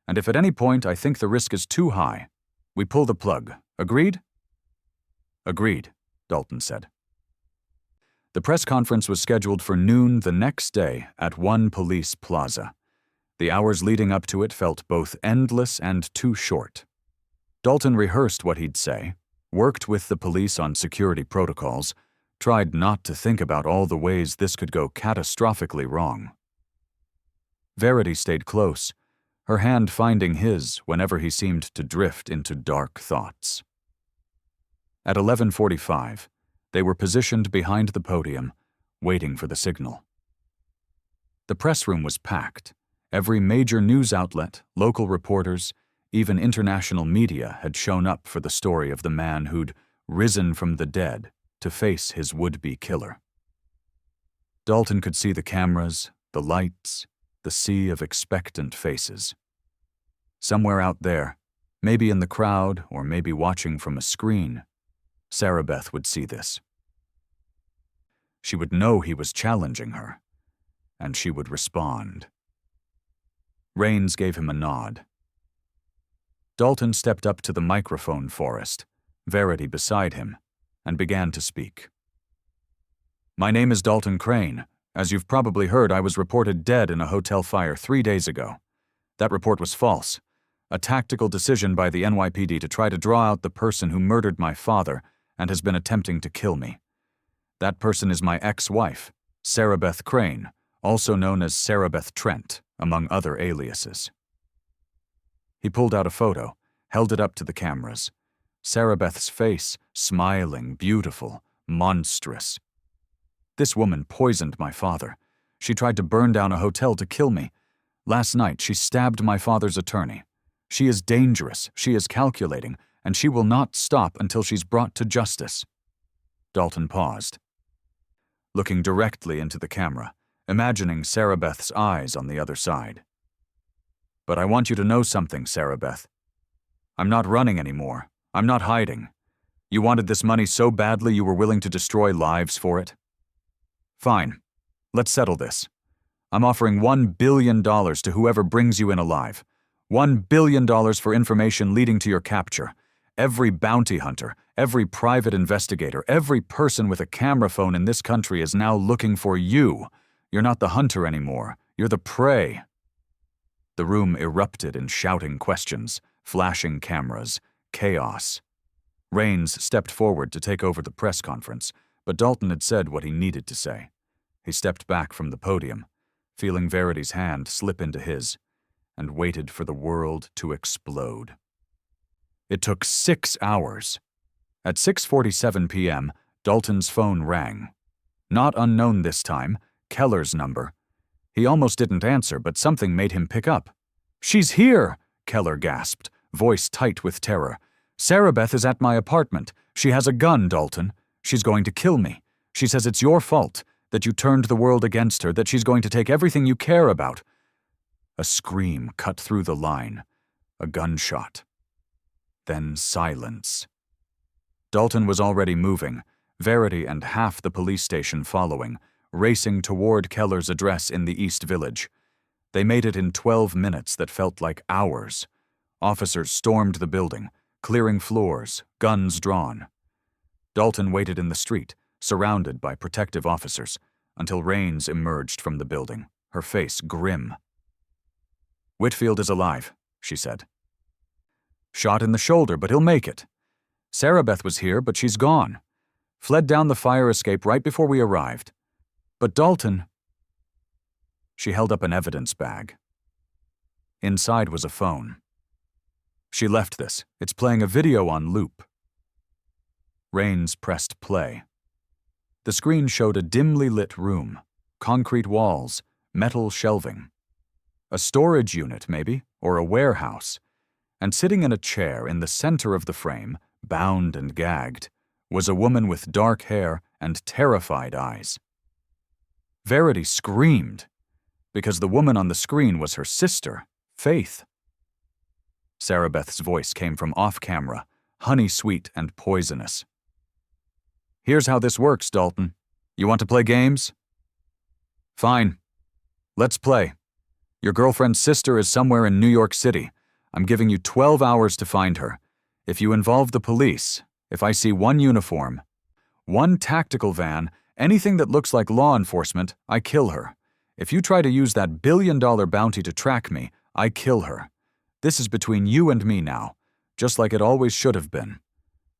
And if at any point I think the risk is too high, we pull the plug. Agreed? Agreed, Dalton said. The press conference was scheduled for noon the next day at One Police Plaza. The hours leading up to it felt both endless and too short. Dalton rehearsed what he'd say, worked with the police on security protocols, tried not to think about all the ways this could go catastrophically wrong. Verity stayed close, her hand finding his whenever he seemed to drift into dark thoughts. At 11:45, they were positioned behind the podium, waiting for the signal. The press room was packed. Every major news outlet, local reporters, even international media had shown up for the story of the man who'd risen from the dead to face his would-be killer. Dalton could see the cameras, the lights, the sea of expectant faces. Somewhere out there, maybe in the crowd or maybe watching from a screen, Sarabeth would see this. She would know he was challenging her, and she would respond. Rains gave him a nod. Dalton stepped up to the microphone forest, Verity beside him, and began to speak. My name is Dalton Crane. As you've probably heard, I was reported dead in a hotel fire 3 days ago. That report was false. A tactical decision by the NYPD to try to draw out the person who murdered my father and has been attempting to kill me. That person is my ex-wife, Sarabeth Crane, also known as Sarabeth Trent, among other aliases. He pulled out a photo, held it up to the cameras. Sarabeth's face, smiling, beautiful, monstrous. This woman poisoned my father. She tried to burn down a hotel to kill me. Last night, she stabbed my father's attorney. She is dangerous, she is calculating, and she will not stop until she's brought to justice. Dalton paused, looking directly into the camera, imagining Sarabeth's eyes on the other side. But I want you to know something, Sarabeth. I'm not running anymore. I'm not hiding. You wanted this money so badly you were willing to destroy lives for it? Fine. Let's settle this. I'm offering $1 billion to whoever brings you in alive. $1 billion for information leading to your capture. Every bounty hunter, every private investigator, every person with a camera phone in this country is now looking for you. You're not the hunter anymore. You're the prey. The room erupted in shouting questions, flashing cameras, chaos. Rains stepped forward to take over the press conference, but Dalton had said what he needed to say. He stepped back from the podium, feeling Verity's hand slip into his, and waited for the world to explode. It took 6 hours. At 6:47 p.m., Dalton's phone rang. Not unknown this time, Keller's number. He almost didn't answer, but something made him pick up. She's here, Keller gasped, voice tight with terror. Sarabeth is at my apartment. She has a gun, Dalton. She's going to kill me. She says it's your fault, that you turned the world against her, that she's going to take everything you care about. A scream cut through the line. A gunshot. Then silence. Dalton was already moving, Verity and half the police station following, racing toward Keller's address in the East Village. They made it in 12 minutes that felt like hours. Officers stormed the building, clearing floors, guns drawn. Dalton waited in the street, surrounded by protective officers, until Rains emerged from the building, her face grim. "Whitfield is alive," she said. "Shot in the shoulder, but he'll make it. Sarabeth was here, but she's gone. Fled down the fire escape right before we arrived. But Dalton—" She held up an evidence bag. Inside was a phone. "She left this. It's playing a video on loop." Rains pressed play. The screen showed a dimly lit room, concrete walls, metal shelving. A storage unit, maybe, or a warehouse. And sitting in a chair in the center of the frame, bound and gagged, was a woman with dark hair and terrified eyes. Verity screamed, because the woman on the screen was her sister, Faith. Sarabeth's voice came from off-camera, honey-sweet and poisonous. "Here's how this works, Dalton. You want to play games? Fine. Let's play. Your girlfriend's sister is somewhere in New York City. I'm giving you 12 hours to find her. If you involve the police, if I see one uniform, one tactical van, anything that looks like law enforcement, I kill her. If you try to use that billion-dollar bounty to track me, I kill her. This is between you and me now, just like it always should have been."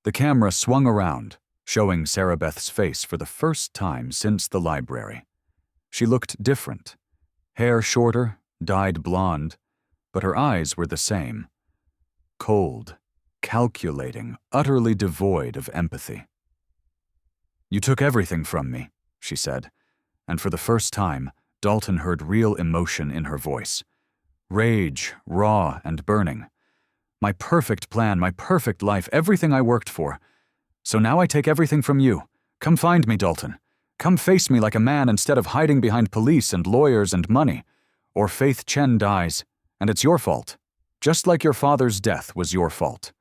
The camera swung around, showing Sarabeth's face for the first time since the library. She looked different. Hair shorter, dyed blonde, but her eyes were the same. Cold, calculating, utterly devoid of empathy. "You took everything from me," she said, and for the first time, Dalton heard real emotion in her voice. Rage, raw and burning. "My perfect plan, my perfect life, everything I worked for. So now I take everything from you. Come find me, Dalton. Come face me like a man instead of hiding behind police and lawyers and money. Or Faith Chen dies, and it's your fault. Just like your father's death was your fault.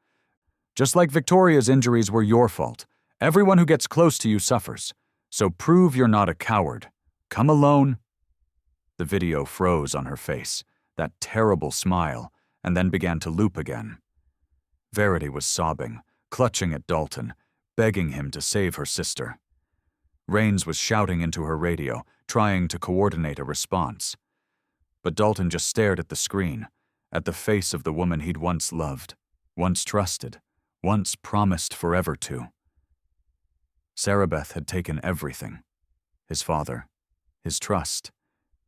Just like Victoria's injuries were your fault. Everyone who gets close to you suffers. So prove you're not a coward. Come alone." The video froze on her face, that terrible smile, and then began to loop again. Verity was sobbing, clutching at Dalton, begging him to save her sister. Rains was shouting into her radio, trying to coordinate a response. But Dalton just stared at the screen, at the face of the woman he'd once loved, once trusted, once promised forever to. Sarabeth had taken everything. His father, his trust,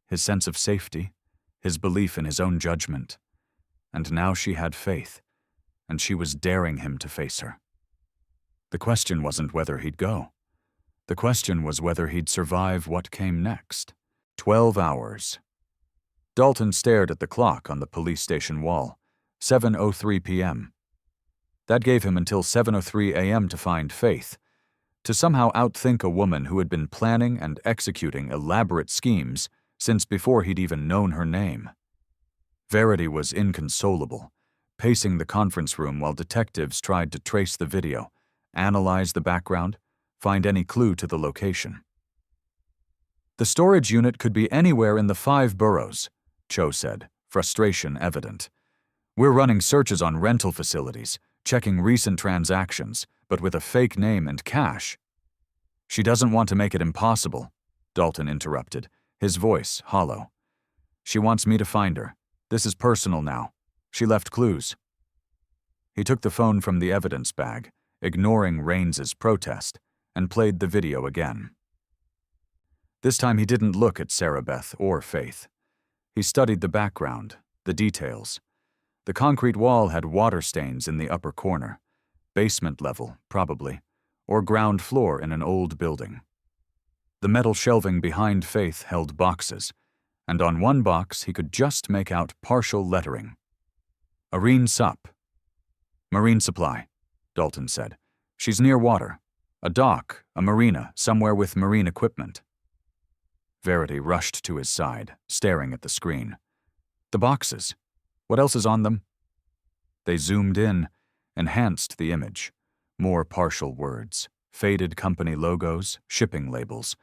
his sense of safety, his belief in his own judgment. And now she had Faith, and she was daring him to face her. The question wasn't whether he'd go. The question was whether he'd survive what came next. 12 hours. Dalton stared at the clock on the police station wall. 7:03 p.m. That gave him until 7:03 a.m. to find Faith, to somehow outthink a woman who had been planning and executing elaborate schemes since before he'd even known her name. Verity was inconsolable, pacing the conference room while detectives tried to trace the video, analyze the background, find any clue to the location. "The storage unit could be anywhere in the 5 boroughs," Cho said, frustration evident. "We're running searches on rental facilities, checking recent transactions, but with a fake name and cash." "She doesn't want to make it impossible," Dalton interrupted, his voice hollow. "She wants me to find her. This is personal now. She left clues." He took the phone from the evidence bag, ignoring Rains's protest, and played the video again. This time he didn't look at Sarabeth or Faith. He studied the background, the details. The concrete wall had water stains in the upper corner, basement level, probably, or ground floor in an old building. The metal shelving behind Faith held boxes, and on one box he could just make out partial lettering. "Areen Sup." "Marine Supply," Dalton said. "She's near water. A dock, a marina, somewhere with marine equipment." Verity rushed to his side, staring at the screen. "The boxes. What else is on them?" They zoomed in, enhanced the image. More partial words, faded company logos, shipping labels.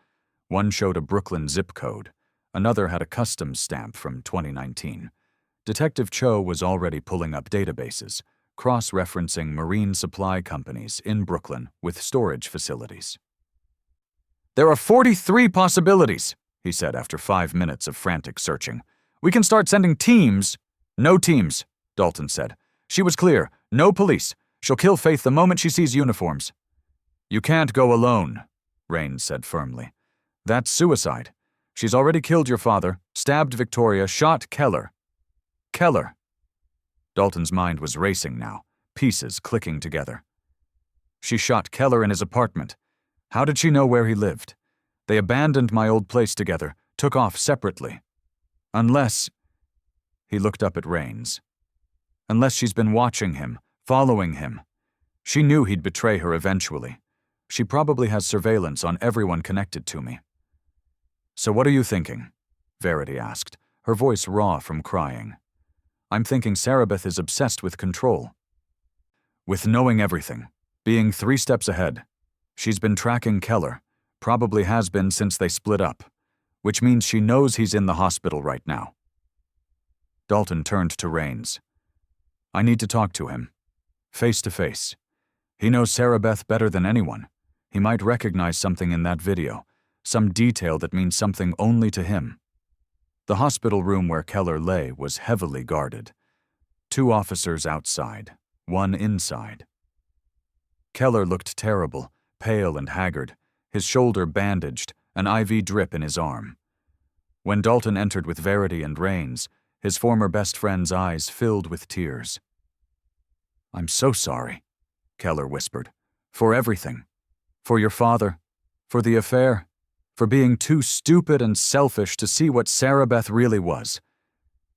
One showed a Brooklyn zip code. Another had a customs stamp from 2019. Detective Cho was already pulling up databases, cross-referencing marine supply companies in Brooklyn with storage facilities. There are 43 possibilities, he said after 5 minutes of frantic searching. We can start sending teams. No teams, Dalton said. She was clear. No police. She'll kill Faith the moment she sees uniforms. You can't go alone, Raines said firmly. That's suicide. She's already killed your father, stabbed Victoria, shot Keller. Keller. Dalton's mind was racing now, pieces clicking together. She shot Keller in his apartment. How did she know where he lived? They abandoned my old place together, took off separately. Unless... He looked up at Raines. Unless she's been watching him, following him. She knew he'd betray her eventually. She probably has surveillance on everyone connected to me. So what are you thinking? Verity asked, her voice raw from crying. I'm thinking Sarabeth is obsessed with control. With knowing everything, being 3 steps ahead. She's been tracking Keller, probably has been since they split up, which means she knows he's in the hospital right now. Dalton turned to Raines. I need to talk to him. Face to face. He knows Sarabeth better than anyone. He might recognize something in that video, some detail that means something only to him. The hospital room where Keller lay was heavily guarded. 2 officers outside, 1 inside. Keller looked terrible, pale and haggard, his shoulder bandaged, an IV drip in his arm. When Dalton entered with Verity and Raines, his former best friend's eyes filled with tears. I'm so sorry, Keller whispered. For everything. For your father. For the affair. For being too stupid and selfish to see what Sarabeth really was.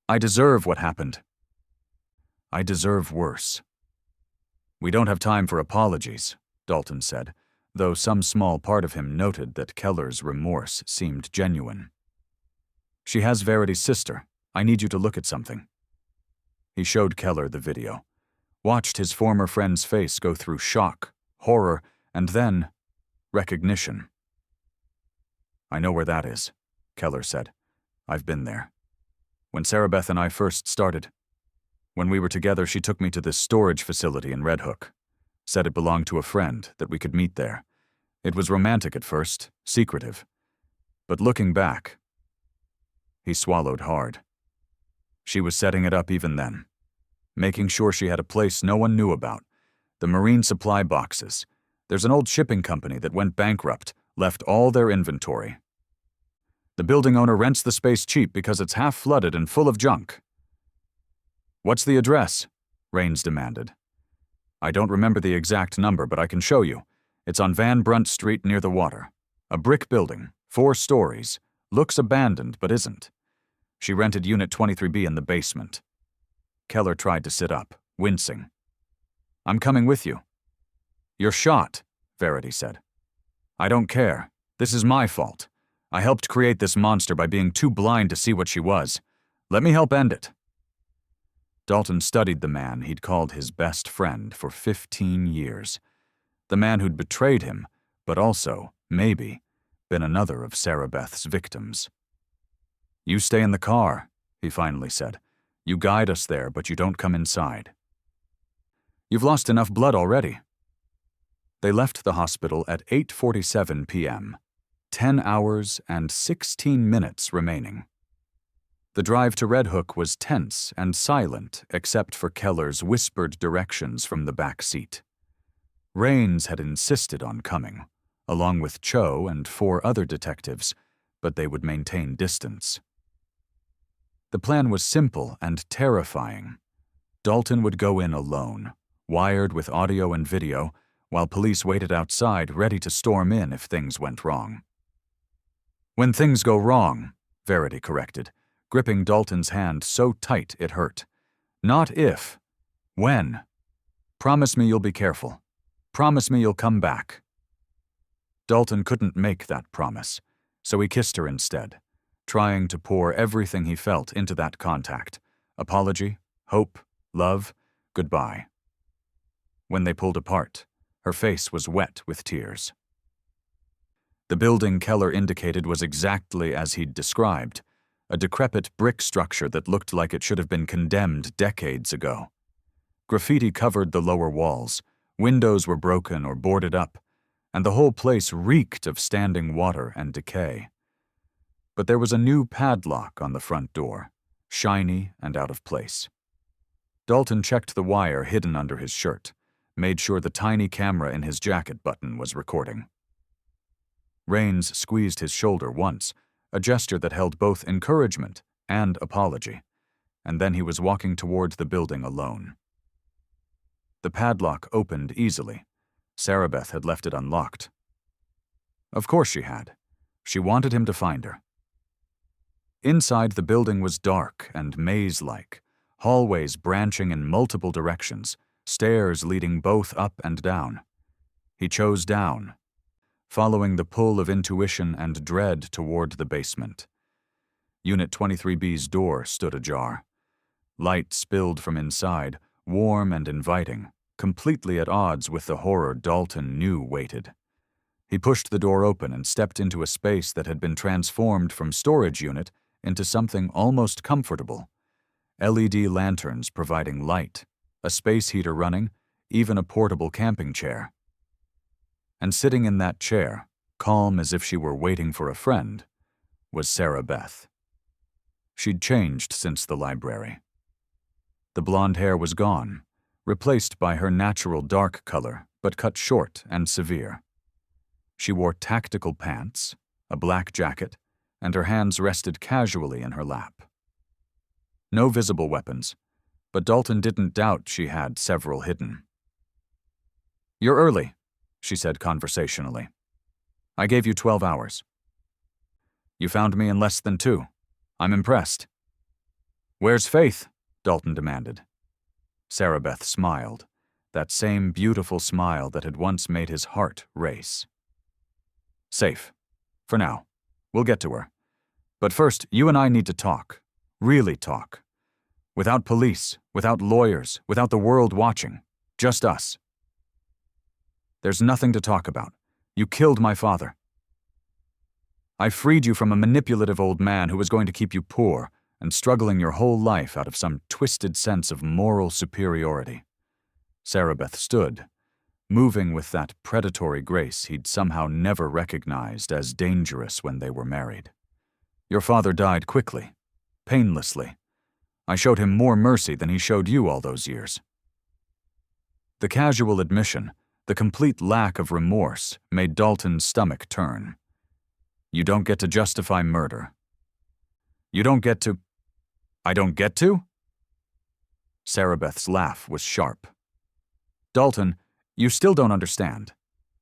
I deserve what happened. I deserve worse. We don't have time for apologies, Dalton said, though some small part of him noted that Keller's remorse seemed genuine. She has Verity's sister. I need you to look at something. He showed Keller the video, watched his former friend's face go through shock, horror, and then recognition. I know where that is, Keller said. I've been there. When Sarabeth and I first started. When we were together, she took me to this storage facility in Red Hook. Said it belonged to a friend, that we could meet there. It was romantic at first, secretive. But looking back... He swallowed hard. She was setting it up even then. Making sure she had a place no one knew about. The marine supply boxes. There's an old shipping company that went bankrupt, left all their inventory. The building owner rents the space cheap because it's half flooded and full of junk. What's the address? Raines demanded. I don't remember the exact number, but I can show you. It's on Van Brunt Street near the water. A brick building, 4 stories. Looks abandoned, but isn't. She rented Unit 23B in the basement. Keller tried to sit up, wincing. I'm coming with you. You're shot, Verity said. I don't care. This is my fault. I helped create this monster by being too blind to see what she was. Let me help end it. Dalton studied the man he'd called his best friend for 15 years. The man who'd betrayed him, but also, maybe, been another of Sarabeth's victims. You stay in the car, he finally said. You guide us there, but you don't come inside. You've lost enough blood already. They left the hospital at 8:47 p.m., 10 hours and 16 minutes remaining. The drive to Red Hook was tense and silent except for Keller's whispered directions from the back seat. Raines had insisted on coming, along with Cho and 4 other detectives, but they would maintain distance. The plan was simple and terrifying. Dalton would go in alone, wired with audio and video, while police waited outside ready to storm in if things went wrong. When things go wrong, Verity corrected, gripping Dalton's hand so tight it hurt. Not if. When. Promise me you'll be careful. Promise me you'll come back. Dalton couldn't make that promise, so he kissed her instead, trying to pour everything he felt into that contact. Apology, hope, love, goodbye. When they pulled apart, her face was wet with tears. The building Keller indicated was exactly as he'd described, a decrepit brick structure that looked like it should have been condemned decades ago. Graffiti covered the lower walls, windows were broken or boarded up, and the whole place reeked of standing water and decay. But there was a new padlock on the front door, shiny and out of place. Dalton checked the wire hidden under his shirt, made sure the tiny camera in his jacket button was recording. Rains squeezed his shoulder once, a gesture that held both encouragement and apology, and then he was walking toward the building alone. The padlock opened easily. Sarabeth had left it unlocked. Of course she had. She wanted him to find her. Inside, the building was dark and maze-like, hallways branching in multiple directions, stairs leading both up and down. He chose down, following the pull of intuition and dread toward the basement. Unit 23B's door stood ajar. Light spilled from inside, warm and inviting, completely at odds with the horror Dalton knew waited. He pushed the door open and stepped into a space that had been transformed from storage unit into something almost comfortable. LED lanterns providing light, a space heater running, even a portable camping chair. And sitting in that chair, calm as if she were waiting for a friend, was Sarabeth. She'd changed since the library. The blonde hair was gone, replaced by her natural dark color, but cut short and severe. She wore tactical pants, a black jacket, and her hands rested casually in her lap. No visible weapons, but Dalton didn't doubt she had several hidden. "You're early," she said conversationally. "I gave you 12 hours. You found me in less than 2. I'm impressed." "Where's Faith?" Dalton demanded. Sarabeth smiled, that same beautiful smile that had once made his heart race. "Safe. For now. We'll get to her. But first, you and I need to talk. Really talk. Without police, without lawyers, without the world watching. Just us." "There's nothing to talk about. You killed my father. I freed you from a manipulative old man who was going to keep you poor and struggling your whole life out of some twisted sense of moral superiority." Sarabeth stood, moving with that predatory grace he'd somehow never recognized as dangerous when they were married. "Your father died quickly, painlessly. I showed him more mercy than he showed you all those years." The casual admission, the complete lack of remorse, made Dalton's stomach turn. "You don't get to justify murder. You don't get to—" "I don't get to?" Sarabeth's laugh was sharp. "Dalton, you still don't understand.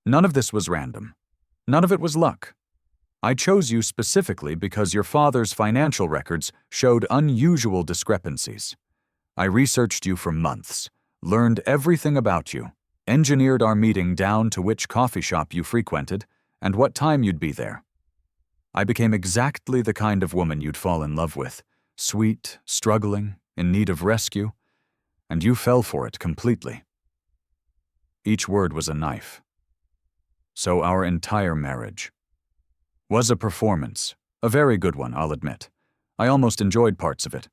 None of this was random. None of it was luck. I chose you specifically because your father's financial records showed unusual discrepancies. I researched you for months, learned everything about you, engineered our meeting down to which coffee shop you frequented and what time you'd be there. I became exactly the kind of woman you'd fall in love with, sweet, struggling, in need of rescue, and you fell for it completely." Each word was a knife. "So our entire marriage was a performance, a very good one, I'll admit. I almost enjoyed parts of it.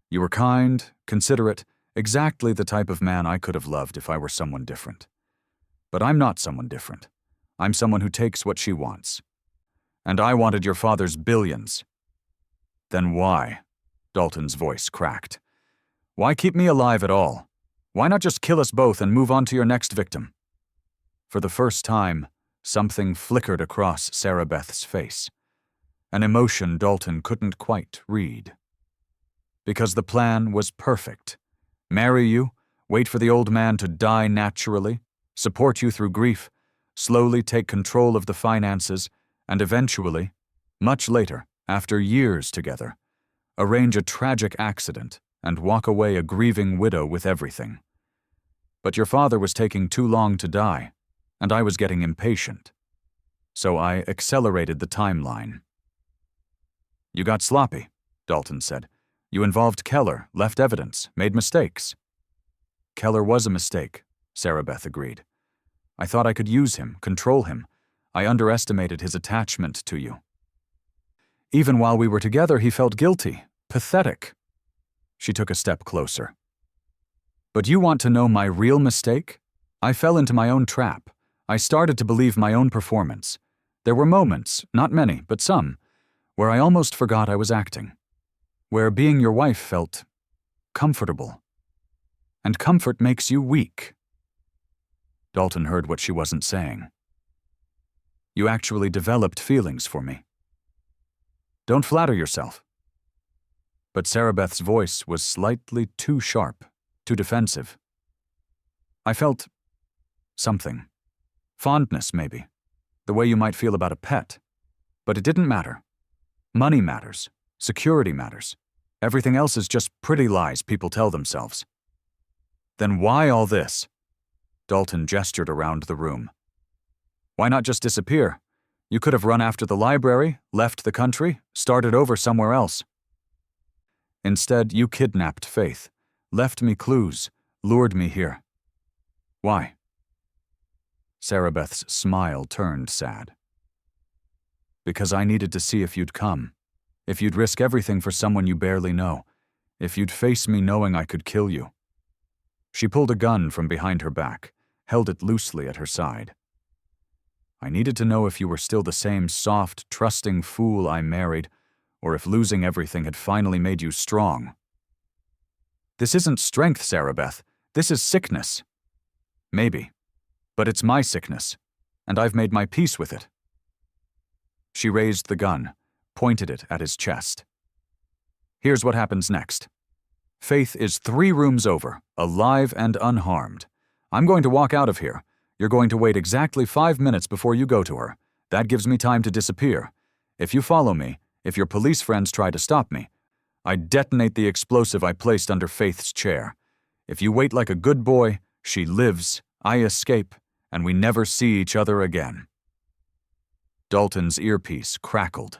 You were kind, considerate, exactly the type of man I could have loved if I were someone different. But I'm not someone different. I'm someone who takes what she wants. And I wanted your father's billions." "Then why?" Dalton's voice cracked. "Why keep me alive at all? Why not just kill us both and move on to your next victim?" For the first time, something flickered across Sarabeth's face, an emotion Dalton couldn't quite read. Because the plan was perfect. Marry you, wait for the old man to die naturally, support you through grief, slowly take control of the finances, and eventually, much later, after years together, arrange a tragic accident and walk away a grieving widow with everything. But your father was taking too long to die, and I was getting impatient. So I accelerated the timeline. "You got sloppy," Dalton said. "You involved Keller, left evidence, made mistakes." "Keller was a mistake," Sarabeth agreed. "I thought I could use him, control him. I underestimated his attachment to you. Even while we were together, he felt guilty, pathetic." She took a step closer. "But you want to know my real mistake? I fell into my own trap. I started to believe my own performance. There were moments, not many, but some, where I almost forgot I was acting. Where being your wife felt comfortable. And comfort makes you weak. Dalton heard what she wasn't saying. You actually developed feelings for me. Don't flatter yourself. But Sarabeth's voice was slightly too sharp, too defensive. I felt something. Fondness, maybe. The way you might feel about a pet. But it didn't matter. Money matters. Security matters. Everything else is just pretty lies people tell themselves. Then why all this? Dalton gestured around the room. Why not just disappear? You could have run after the library, left the country, started over somewhere else. Instead, you kidnapped Faith, left me clues, lured me here. Why? Sarabeth's smile turned sad. Because I needed to see if you'd come, if you'd risk everything for someone you barely know, if you'd face me knowing I could kill you. She pulled a gun from behind her back, held it loosely at her side. I needed to know if you were still the same soft, trusting fool I married, or if losing everything had finally made you strong. This isn't strength, Sarabeth. This is sickness. Maybe. But it's my sickness, and I've made my peace with it. She raised the gun, pointed it at his chest. Here's what happens next. Faith is 3 rooms over, alive and unharmed. I'm going to walk out of here. You're going to wait exactly 5 minutes before you go to her. That gives me time to disappear. If you follow me, if your police friends try to stop me, I detonate the explosive I placed under Faith's chair. If you wait like a good boy, she lives, I escape, and we never see each other again. Dalton's earpiece crackled.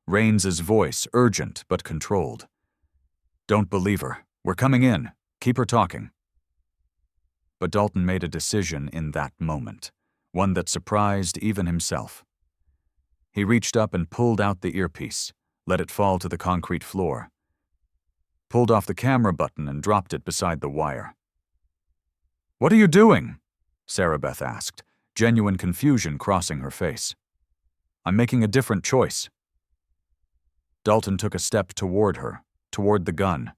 Raines's voice urgent but controlled. Don't believe her. We're coming in. Keep her talking. But Dalton made a decision in that moment, one that surprised even himself. He reached up and pulled out the earpiece, let it fall to the concrete floor, pulled off the camera button and dropped it beside the wire. What are you doing? Sarabeth asked, genuine confusion crossing her face. I'm making a different choice. Dalton took a step toward her, toward the gun.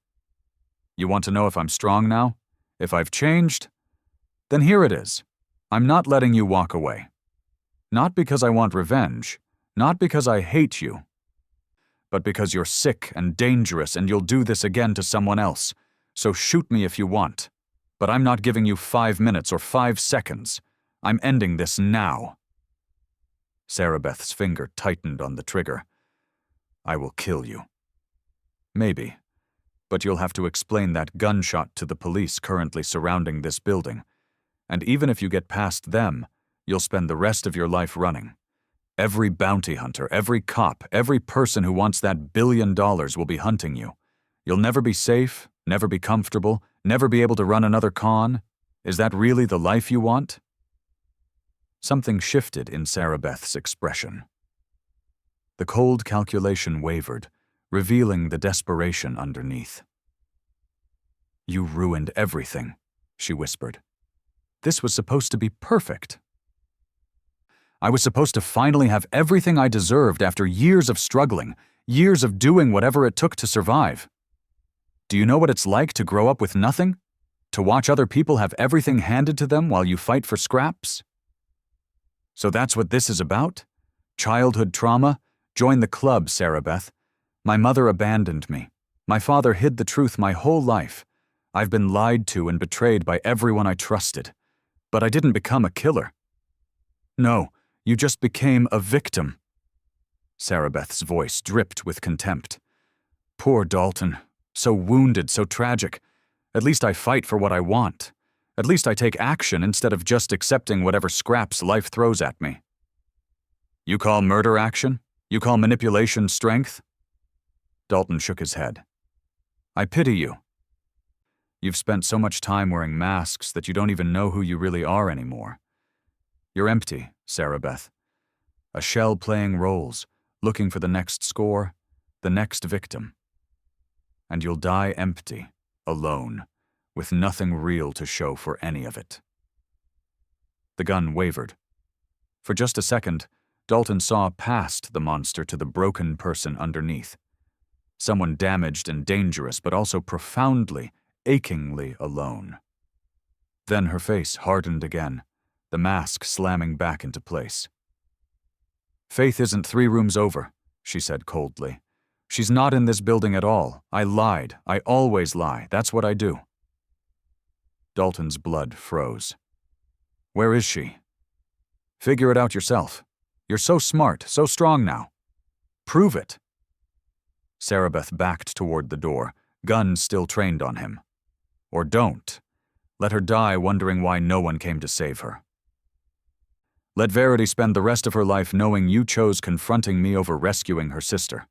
You want to know if I'm strong now? If I've changed? Then here it is. I'm not letting you walk away. Not because I want revenge, not because I hate you, but because you're sick and dangerous and you'll do this again to someone else. So shoot me if you want. But I'm not giving you 5 minutes or 5 seconds. I'm ending this now. Sarabeth's finger tightened on the trigger. I will kill you. Maybe. But you'll have to explain that gunshot to the police currently surrounding this building. And even if you get past them, you'll spend the rest of your life running. Every bounty hunter, every cop, every person who wants that $1 billion will be hunting you. You'll never be safe, never be comfortable, never be able to run another con. Is that really the life you want? Something shifted in Sarabeth's expression. The cold calculation wavered, revealing the desperation underneath. You ruined everything, she whispered. This was supposed to be perfect. I was supposed to finally have everything I deserved after years of struggling, years of doing whatever it took to survive. Do you know what it's like to grow up with nothing? To watch other people have everything handed to them while you fight for scraps? So that's what this is about? Childhood trauma? Join the club, Sarabeth. My mother abandoned me. My father hid the truth my whole life. I've been lied to and betrayed by everyone I trusted. But I didn't become a killer. No, you just became a victim. Sarabeth's voice dripped with contempt. Poor Dalton. So wounded, so tragic. At least I fight for what I want. At least I take action instead of just accepting whatever scraps life throws at me. You call murder action? You call manipulation strength? Dalton shook his head. I pity you. You've spent so much time wearing masks that you don't even know who you really are anymore. You're empty, Sarabeth. A shell playing roles, looking for the next score, the next victim. And you'll die empty, alone, with nothing real to show for any of it. The gun wavered, For just a second, Dalton saw past the monster to the broken person underneath. Someone damaged and dangerous, but also profoundly, achingly alone. Then her face hardened again, the mask slamming back into place. "Faith isn't 3 rooms over," she said coldly. "She's not in this building at all. I lied. I always lie. That's what I do." Dalton's blood froze. "Where is she?" "Figure it out yourself. You're so smart, so strong now. Prove it." Sarabeth backed toward the door, gun still trained on him. "Or don't. Let her die wondering why no one came to save her. Let Verity spend the rest of her life knowing you chose confronting me over rescuing her sister.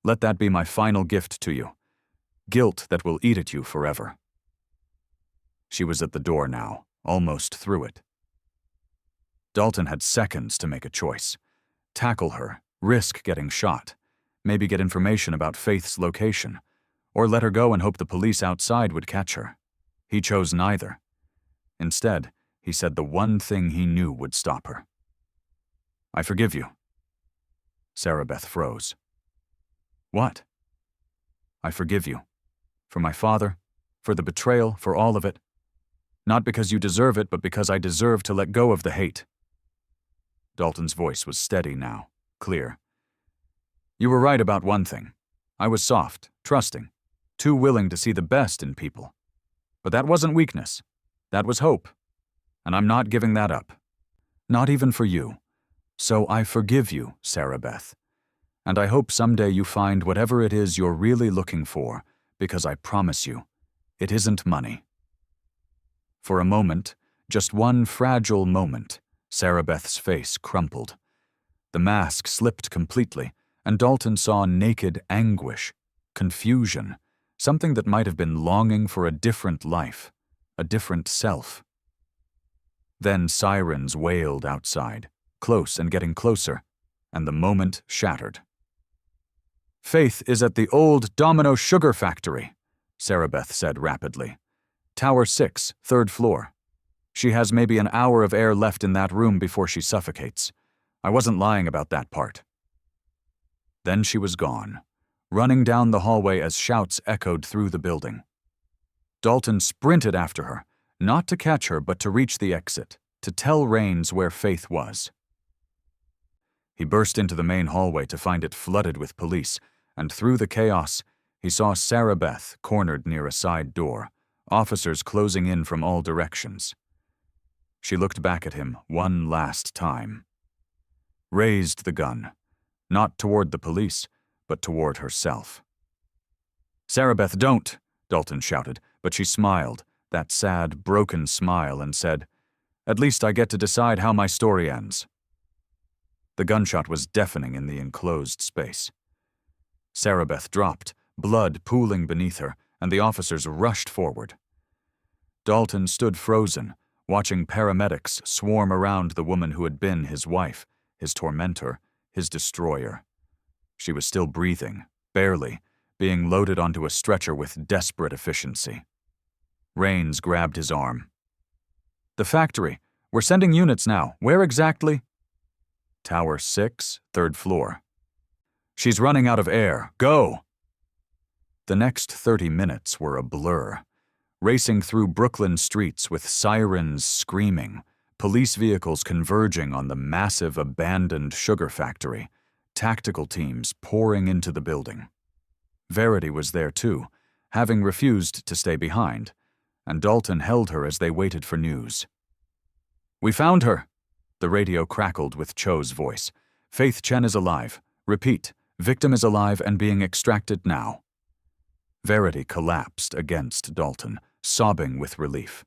Let that be my final gift to you. Guilt that will eat at you forever." She was at the door now, almost through it. Dalton had seconds to make a choice. Tackle her, risk getting shot, maybe get information about Faith's location, or let her go and hope the police outside would catch her. He chose neither. Instead, he said the one thing he knew would stop her. "I forgive you." Sarabeth froze. "What?" "I forgive you. For my father, for the betrayal, for all of it. Not because you deserve it, but because I deserve to let go of the hate." Dalton's voice was steady now, clear. "You were right about one thing. I was soft, trusting, too willing to see the best in people. But that wasn't weakness. That was hope. And I'm not giving that up. Not even for you. So I forgive you, Sarabeth. And I hope someday you find whatever it is you're really looking for, because I promise you, it isn't money." For a moment, just one fragile moment, Sarabeth's face crumpled. The mask slipped completely, and Dalton saw naked anguish, confusion, something that might have been longing for a different life, a different self. Then sirens wailed outside, close and getting closer, and the moment shattered. "Faith is at the old Domino Sugar Factory," Sarabeth said rapidly. "Tower 6, 3rd floor. She has maybe an hour of air left in that room before she suffocates. I wasn't lying about that part." Then she was gone, running down the hallway as shouts echoed through the building. Dalton sprinted after her, not to catch her but to reach the exit, to tell Rains where Faith was. He burst into the main hallway to find it flooded with police, and through the chaos, he saw Sarabeth cornered near a side door, officers closing in from all directions. She looked back at him one last time. Raised the gun, not toward the police, but toward herself. "Sarabeth, don't!" Dalton shouted, but she smiled, that sad, broken smile, and said, "At least I get to decide how my story ends." The gunshot was deafening in the enclosed space. Sarabeth dropped, blood pooling beneath her, and the officers rushed forward. Dalton stood frozen, watching paramedics swarm around the woman who had been his wife, his tormentor, his destroyer. She was still breathing, barely, being loaded onto a stretcher with desperate efficiency. Rains grabbed his arm. "The factory. We're sending units now. Where exactly?" "Tower 6, 3rd floor." "She's running out of air. Go!" The next 30 minutes were a blur, racing through Brooklyn streets with sirens screaming, police vehicles converging on the massive abandoned sugar factory, tactical teams pouring into the building. Verity was there too, having refused to stay behind, and Dalton held her as they waited for news. "We found her!" The radio crackled with Cho's voice. "Faith Chen is alive. Repeat, victim is alive and being extracted now." Verity collapsed against Dalton, sobbing with relief.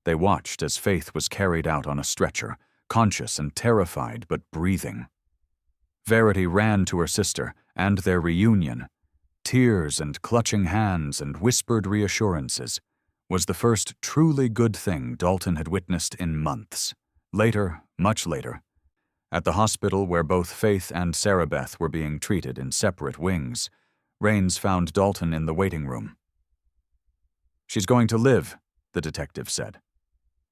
They watched as Faith was carried out on a stretcher, conscious and terrified but breathing. Verity ran to her sister and their reunion. Tears and clutching hands and whispered reassurances was the first truly good thing Dalton had witnessed in months. Later, much later, at the hospital where both Faith and Sarabeth were being treated in separate wings, Rains found Dalton in the waiting room. "She's going to live," the detective said.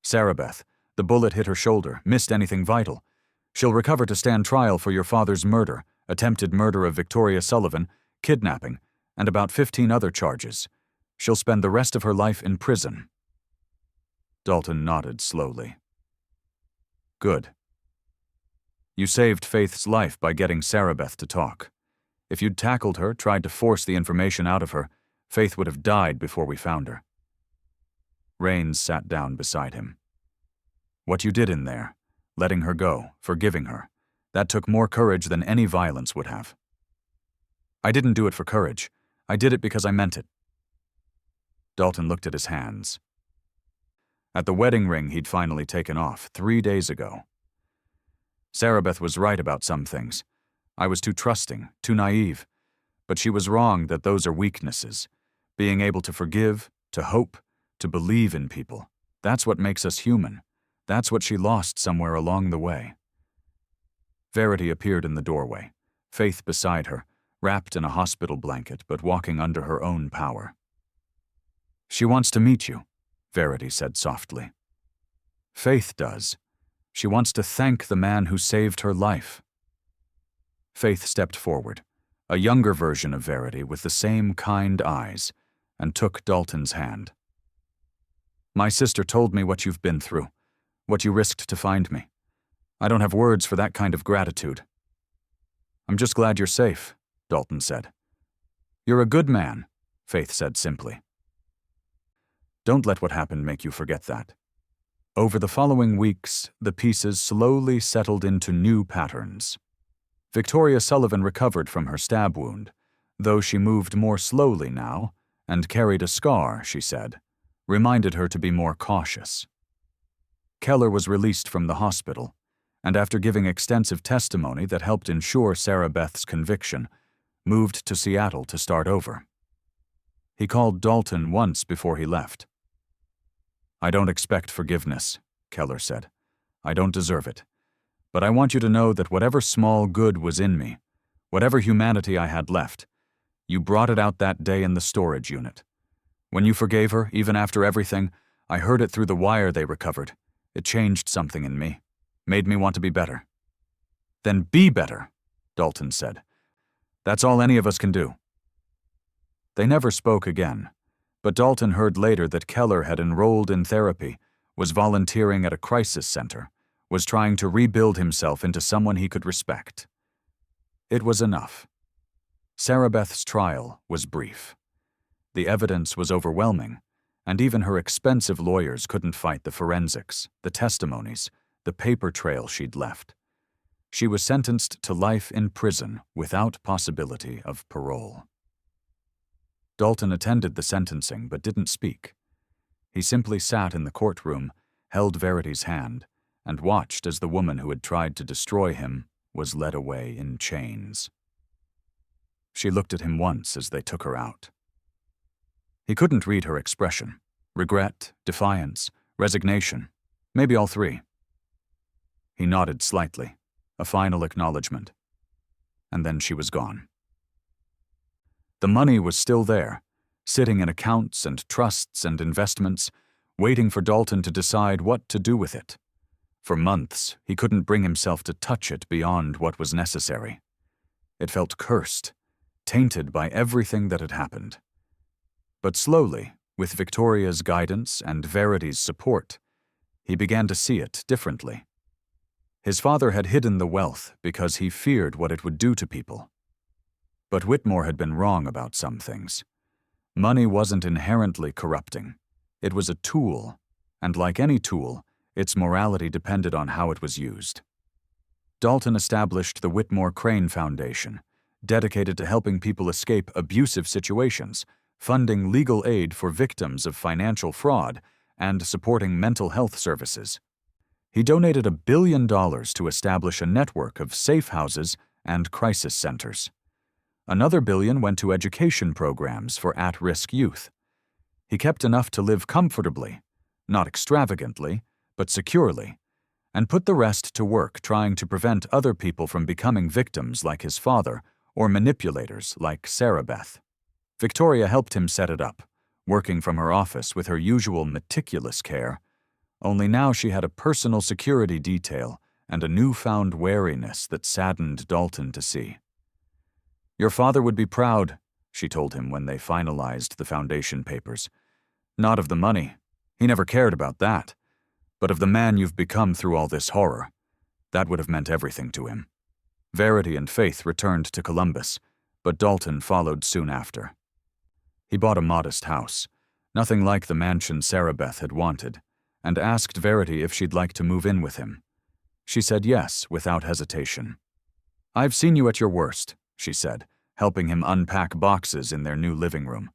"Sarabeth, the bullet hit her shoulder, missed anything vital. She'll recover to stand trial for your father's murder, attempted murder of Victoria Sullivan, kidnapping, and about 15 other charges. She'll spend the rest of her life in prison." Dalton nodded slowly. "Good. You saved Faith's life by getting Sarabeth to talk. If you'd tackled her, tried to force the information out of her, Faith would have died before we found her." Rains sat down beside him. "What you did in there, letting her go, forgiving her, that took more courage than any violence would have." "I didn't do it for courage. I did it because I meant it." Dalton looked at his hands. At the wedding ring he'd finally taken off 3 days ago. "Sarabeth was right about some things. I was too trusting, too naive. But she was wrong that those are weaknesses. Being able to forgive, to hope, to believe in people. That's what makes us human. That's what she lost somewhere along the way." Verity appeared in the doorway, Faith beside her, wrapped in a hospital blanket but walking under her own power. "She wants to meet you," Verity said softly. "Faith does. She wants to thank the man who saved her life." Faith stepped forward, a younger version of Verity with the same kind eyes, and took Dalton's hand. "My sister told me what you've been through, what you risked to find me. I don't have words for that kind of gratitude." "I'm just glad you're safe," Dalton said. "You're a good man," Faith said simply. "Don't let what happened make you forget that." Over the following weeks, the pieces slowly settled into new patterns. Victoria Sullivan recovered from her stab wound, though she moved more slowly now and carried a scar, she said, reminded her to be more cautious. Keller was released from the hospital, and after giving extensive testimony that helped ensure Sarabeth's conviction, moved to Seattle to start over. He called Dalton once before he left. "I don't expect forgiveness," Keller said. "I don't deserve it. But I want you to know that whatever small good was in me, whatever humanity I had left, you brought it out that day in the storage unit. When you forgave her, even after everything, I heard it through the wire they recovered. It changed something in me, made me want to be better." "Then be better," Dalton said. "That's all any of us can do." They never spoke again, but Dalton heard later that Keller had enrolled in therapy, was volunteering at a crisis center, was trying to rebuild himself into someone he could respect. It was enough. Sarabeth's trial was brief. The evidence was overwhelming, and even her expensive lawyers couldn't fight the forensics, the testimonies, the paper trail she'd left. She was sentenced to life in prison without possibility of parole. Dalton attended the sentencing but didn't speak. He simply sat in the courtroom, held Verity's hand, and watched as the woman who had tried to destroy him was led away in chains. She looked at him once as they took her out. He couldn't read her expression. Regret, defiance, resignation, maybe all three. He nodded slightly, a final acknowledgement, and then she was gone. The money was still there, sitting in accounts and trusts and investments, waiting for Dalton to decide what to do with it. For months, he couldn't bring himself to touch it beyond what was necessary. It felt cursed, tainted by everything that had happened. But slowly, with Victoria's guidance and Verity's support, he began to see it differently. His father had hidden the wealth because he feared what it would do to people. But Whitmore had been wrong about some things. Money wasn't inherently corrupting. It was a tool, and like any tool, its morality depended on how it was used. Dalton established the Whitmore Crane Foundation, dedicated to helping people escape abusive situations, funding legal aid for victims of financial fraud, and supporting mental health services. He donated $1 billion to establish a network of safe houses and crisis centers. Another $1 billion went to education programs for at-risk youth. He kept enough to live comfortably, not extravagantly, but securely, and put the rest to work trying to prevent other people from becoming victims like his father or manipulators like Sarabeth. Victoria helped him set it up, working from her office with her usual meticulous care, only now she had a personal security detail and a newfound wariness that saddened Dalton to see. "Your father would be proud," she told him when they finalized the foundation papers. "Not of the money. He never cared about that. But of the man you've become through all this horror. That would have meant everything to him." Verity and Faith returned to Columbus, but Dalton followed soon after. He bought a modest house, nothing like the mansion Sarabeth had wanted, and asked Verity if she'd like to move in with him. She said yes, without hesitation. "I've seen you at your worst," she said, helping him unpack boxes in their new living room.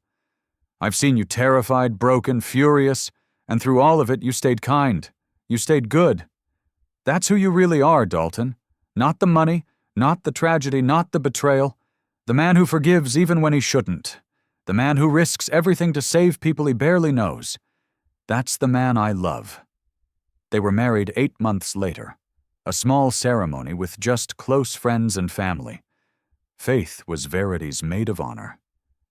"I've seen you terrified, broken, furious, and through all of it you stayed kind. You stayed good. That's who you really are, Dalton. Not the money, not the tragedy, not the betrayal. The man who forgives even when he shouldn't. The man who risks everything to save people he barely knows. That's the man I love." They were married 8 months later, a small ceremony with just close friends and family. Faith was Verity's maid of honor.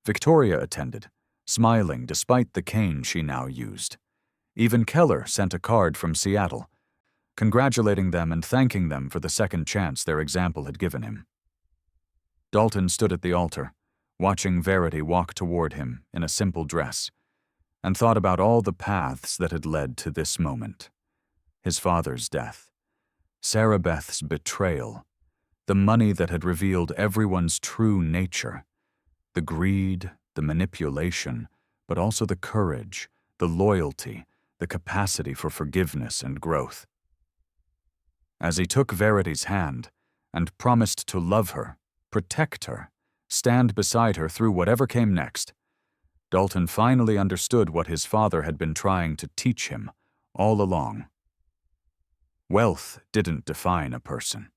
Victoria attended, smiling despite the cane she now used. Even Keller sent a card from Seattle, congratulating them and thanking them for the second chance their example had given him. Dalton stood at the altar, watching Verity walk toward him in a simple dress, and thought about all the paths that had led to this moment. His father's death, Sarabeth's betrayal, the money that had revealed everyone's true nature, the greed, the manipulation, but also the courage, the loyalty, the capacity for forgiveness and growth. As he took Verity's hand and promised to love her, protect her, stand beside her through whatever came next, Dalton finally understood what his father had been trying to teach him all along. Wealth didn't define a person.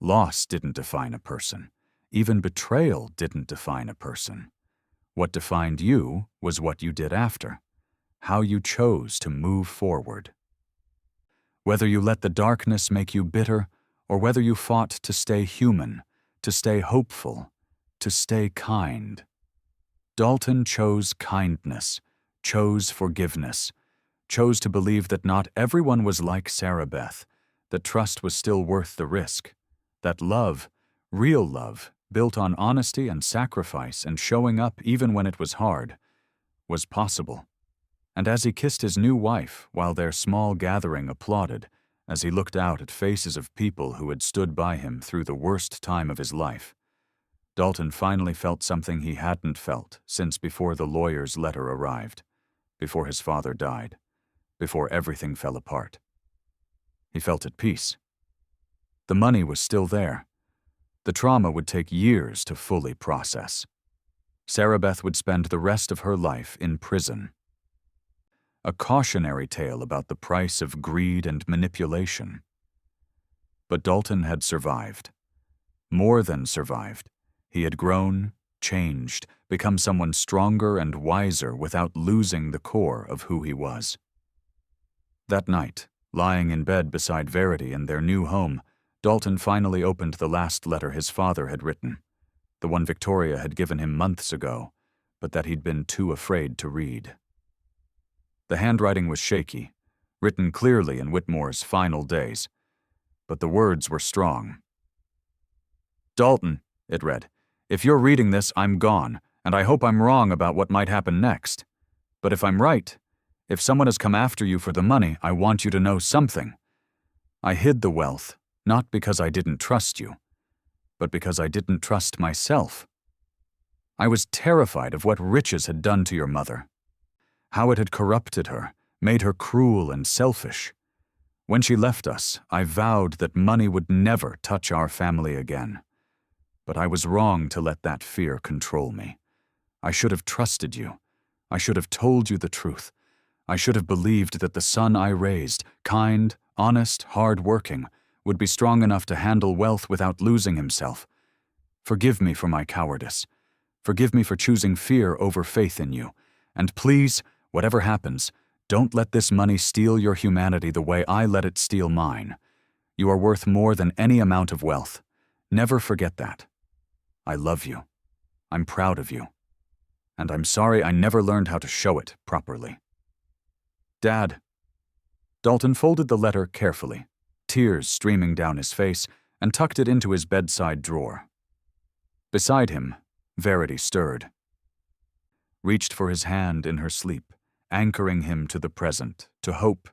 Loss didn't define a person. Even betrayal didn't define a person. What defined you was what you did after, how you chose to move forward. Whether you let the darkness make you bitter, or whether you fought to stay human, to stay hopeful, to stay kind. Dalton chose kindness, chose forgiveness, chose to believe that not everyone was like Sarabeth, that trust was still worth the risk, that love, real love, built on honesty and sacrifice and showing up even when it was hard, was possible. And as he kissed his new wife while their small gathering applauded, as he looked out at faces of people who had stood by him through the worst time of his life, Dalton finally felt something he hadn't felt since before the lawyer's letter arrived, before his father died, before everything fell apart. He felt at peace. The money was still there. The trauma would take years to fully process. Sarabeth would spend the rest of her life in prison. A cautionary tale about the price of greed and manipulation. But Dalton had survived. More than survived. He had grown, changed, become someone stronger and wiser without losing the core of who he was. That night, lying in bed beside Verity in their new home, Dalton finally opened the last letter his father had written, the one Victoria had given him months ago, but that he'd been too afraid to read. The handwriting was shaky, written clearly in Whitmore's final days, but the words were strong. "Dalton," it read, "if you're reading this, I'm gone, and I hope I'm wrong about what might happen next. But if I'm right, if someone has come after you for the money, I want you to know something. I hid the wealth, not because I didn't trust you, but because I didn't trust myself. I was terrified of what riches had done to your mother, how it had corrupted her, made her cruel and selfish. When she left us, I vowed that money would never touch our family again. But I was wrong to let that fear control me. I should have trusted you. I should have told you the truth. I should have believed that the son I raised, kind, honest, hard-working, would be strong enough to handle wealth without losing himself. Forgive me for my cowardice. Forgive me for choosing fear over faith in you. And please, whatever happens, don't let this money steal your humanity the way I let it steal mine. You are worth more than any amount of wealth. Never forget that. I love you. I'm proud of you. And I'm sorry I never learned how to show it properly. Dad." Dalton folded the letter carefully, tears streaming down his face, and tucked it into his bedside drawer. Beside him, Verity stirred, reached for his hand in her sleep, anchoring him to the present, to hope,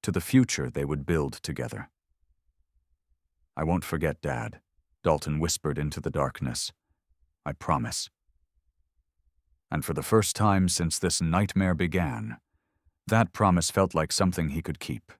to the future they would build together. "I won't forget, Dad," Dalton whispered into the darkness. "I promise." And for the first time since this nightmare began, that promise felt like something he could keep.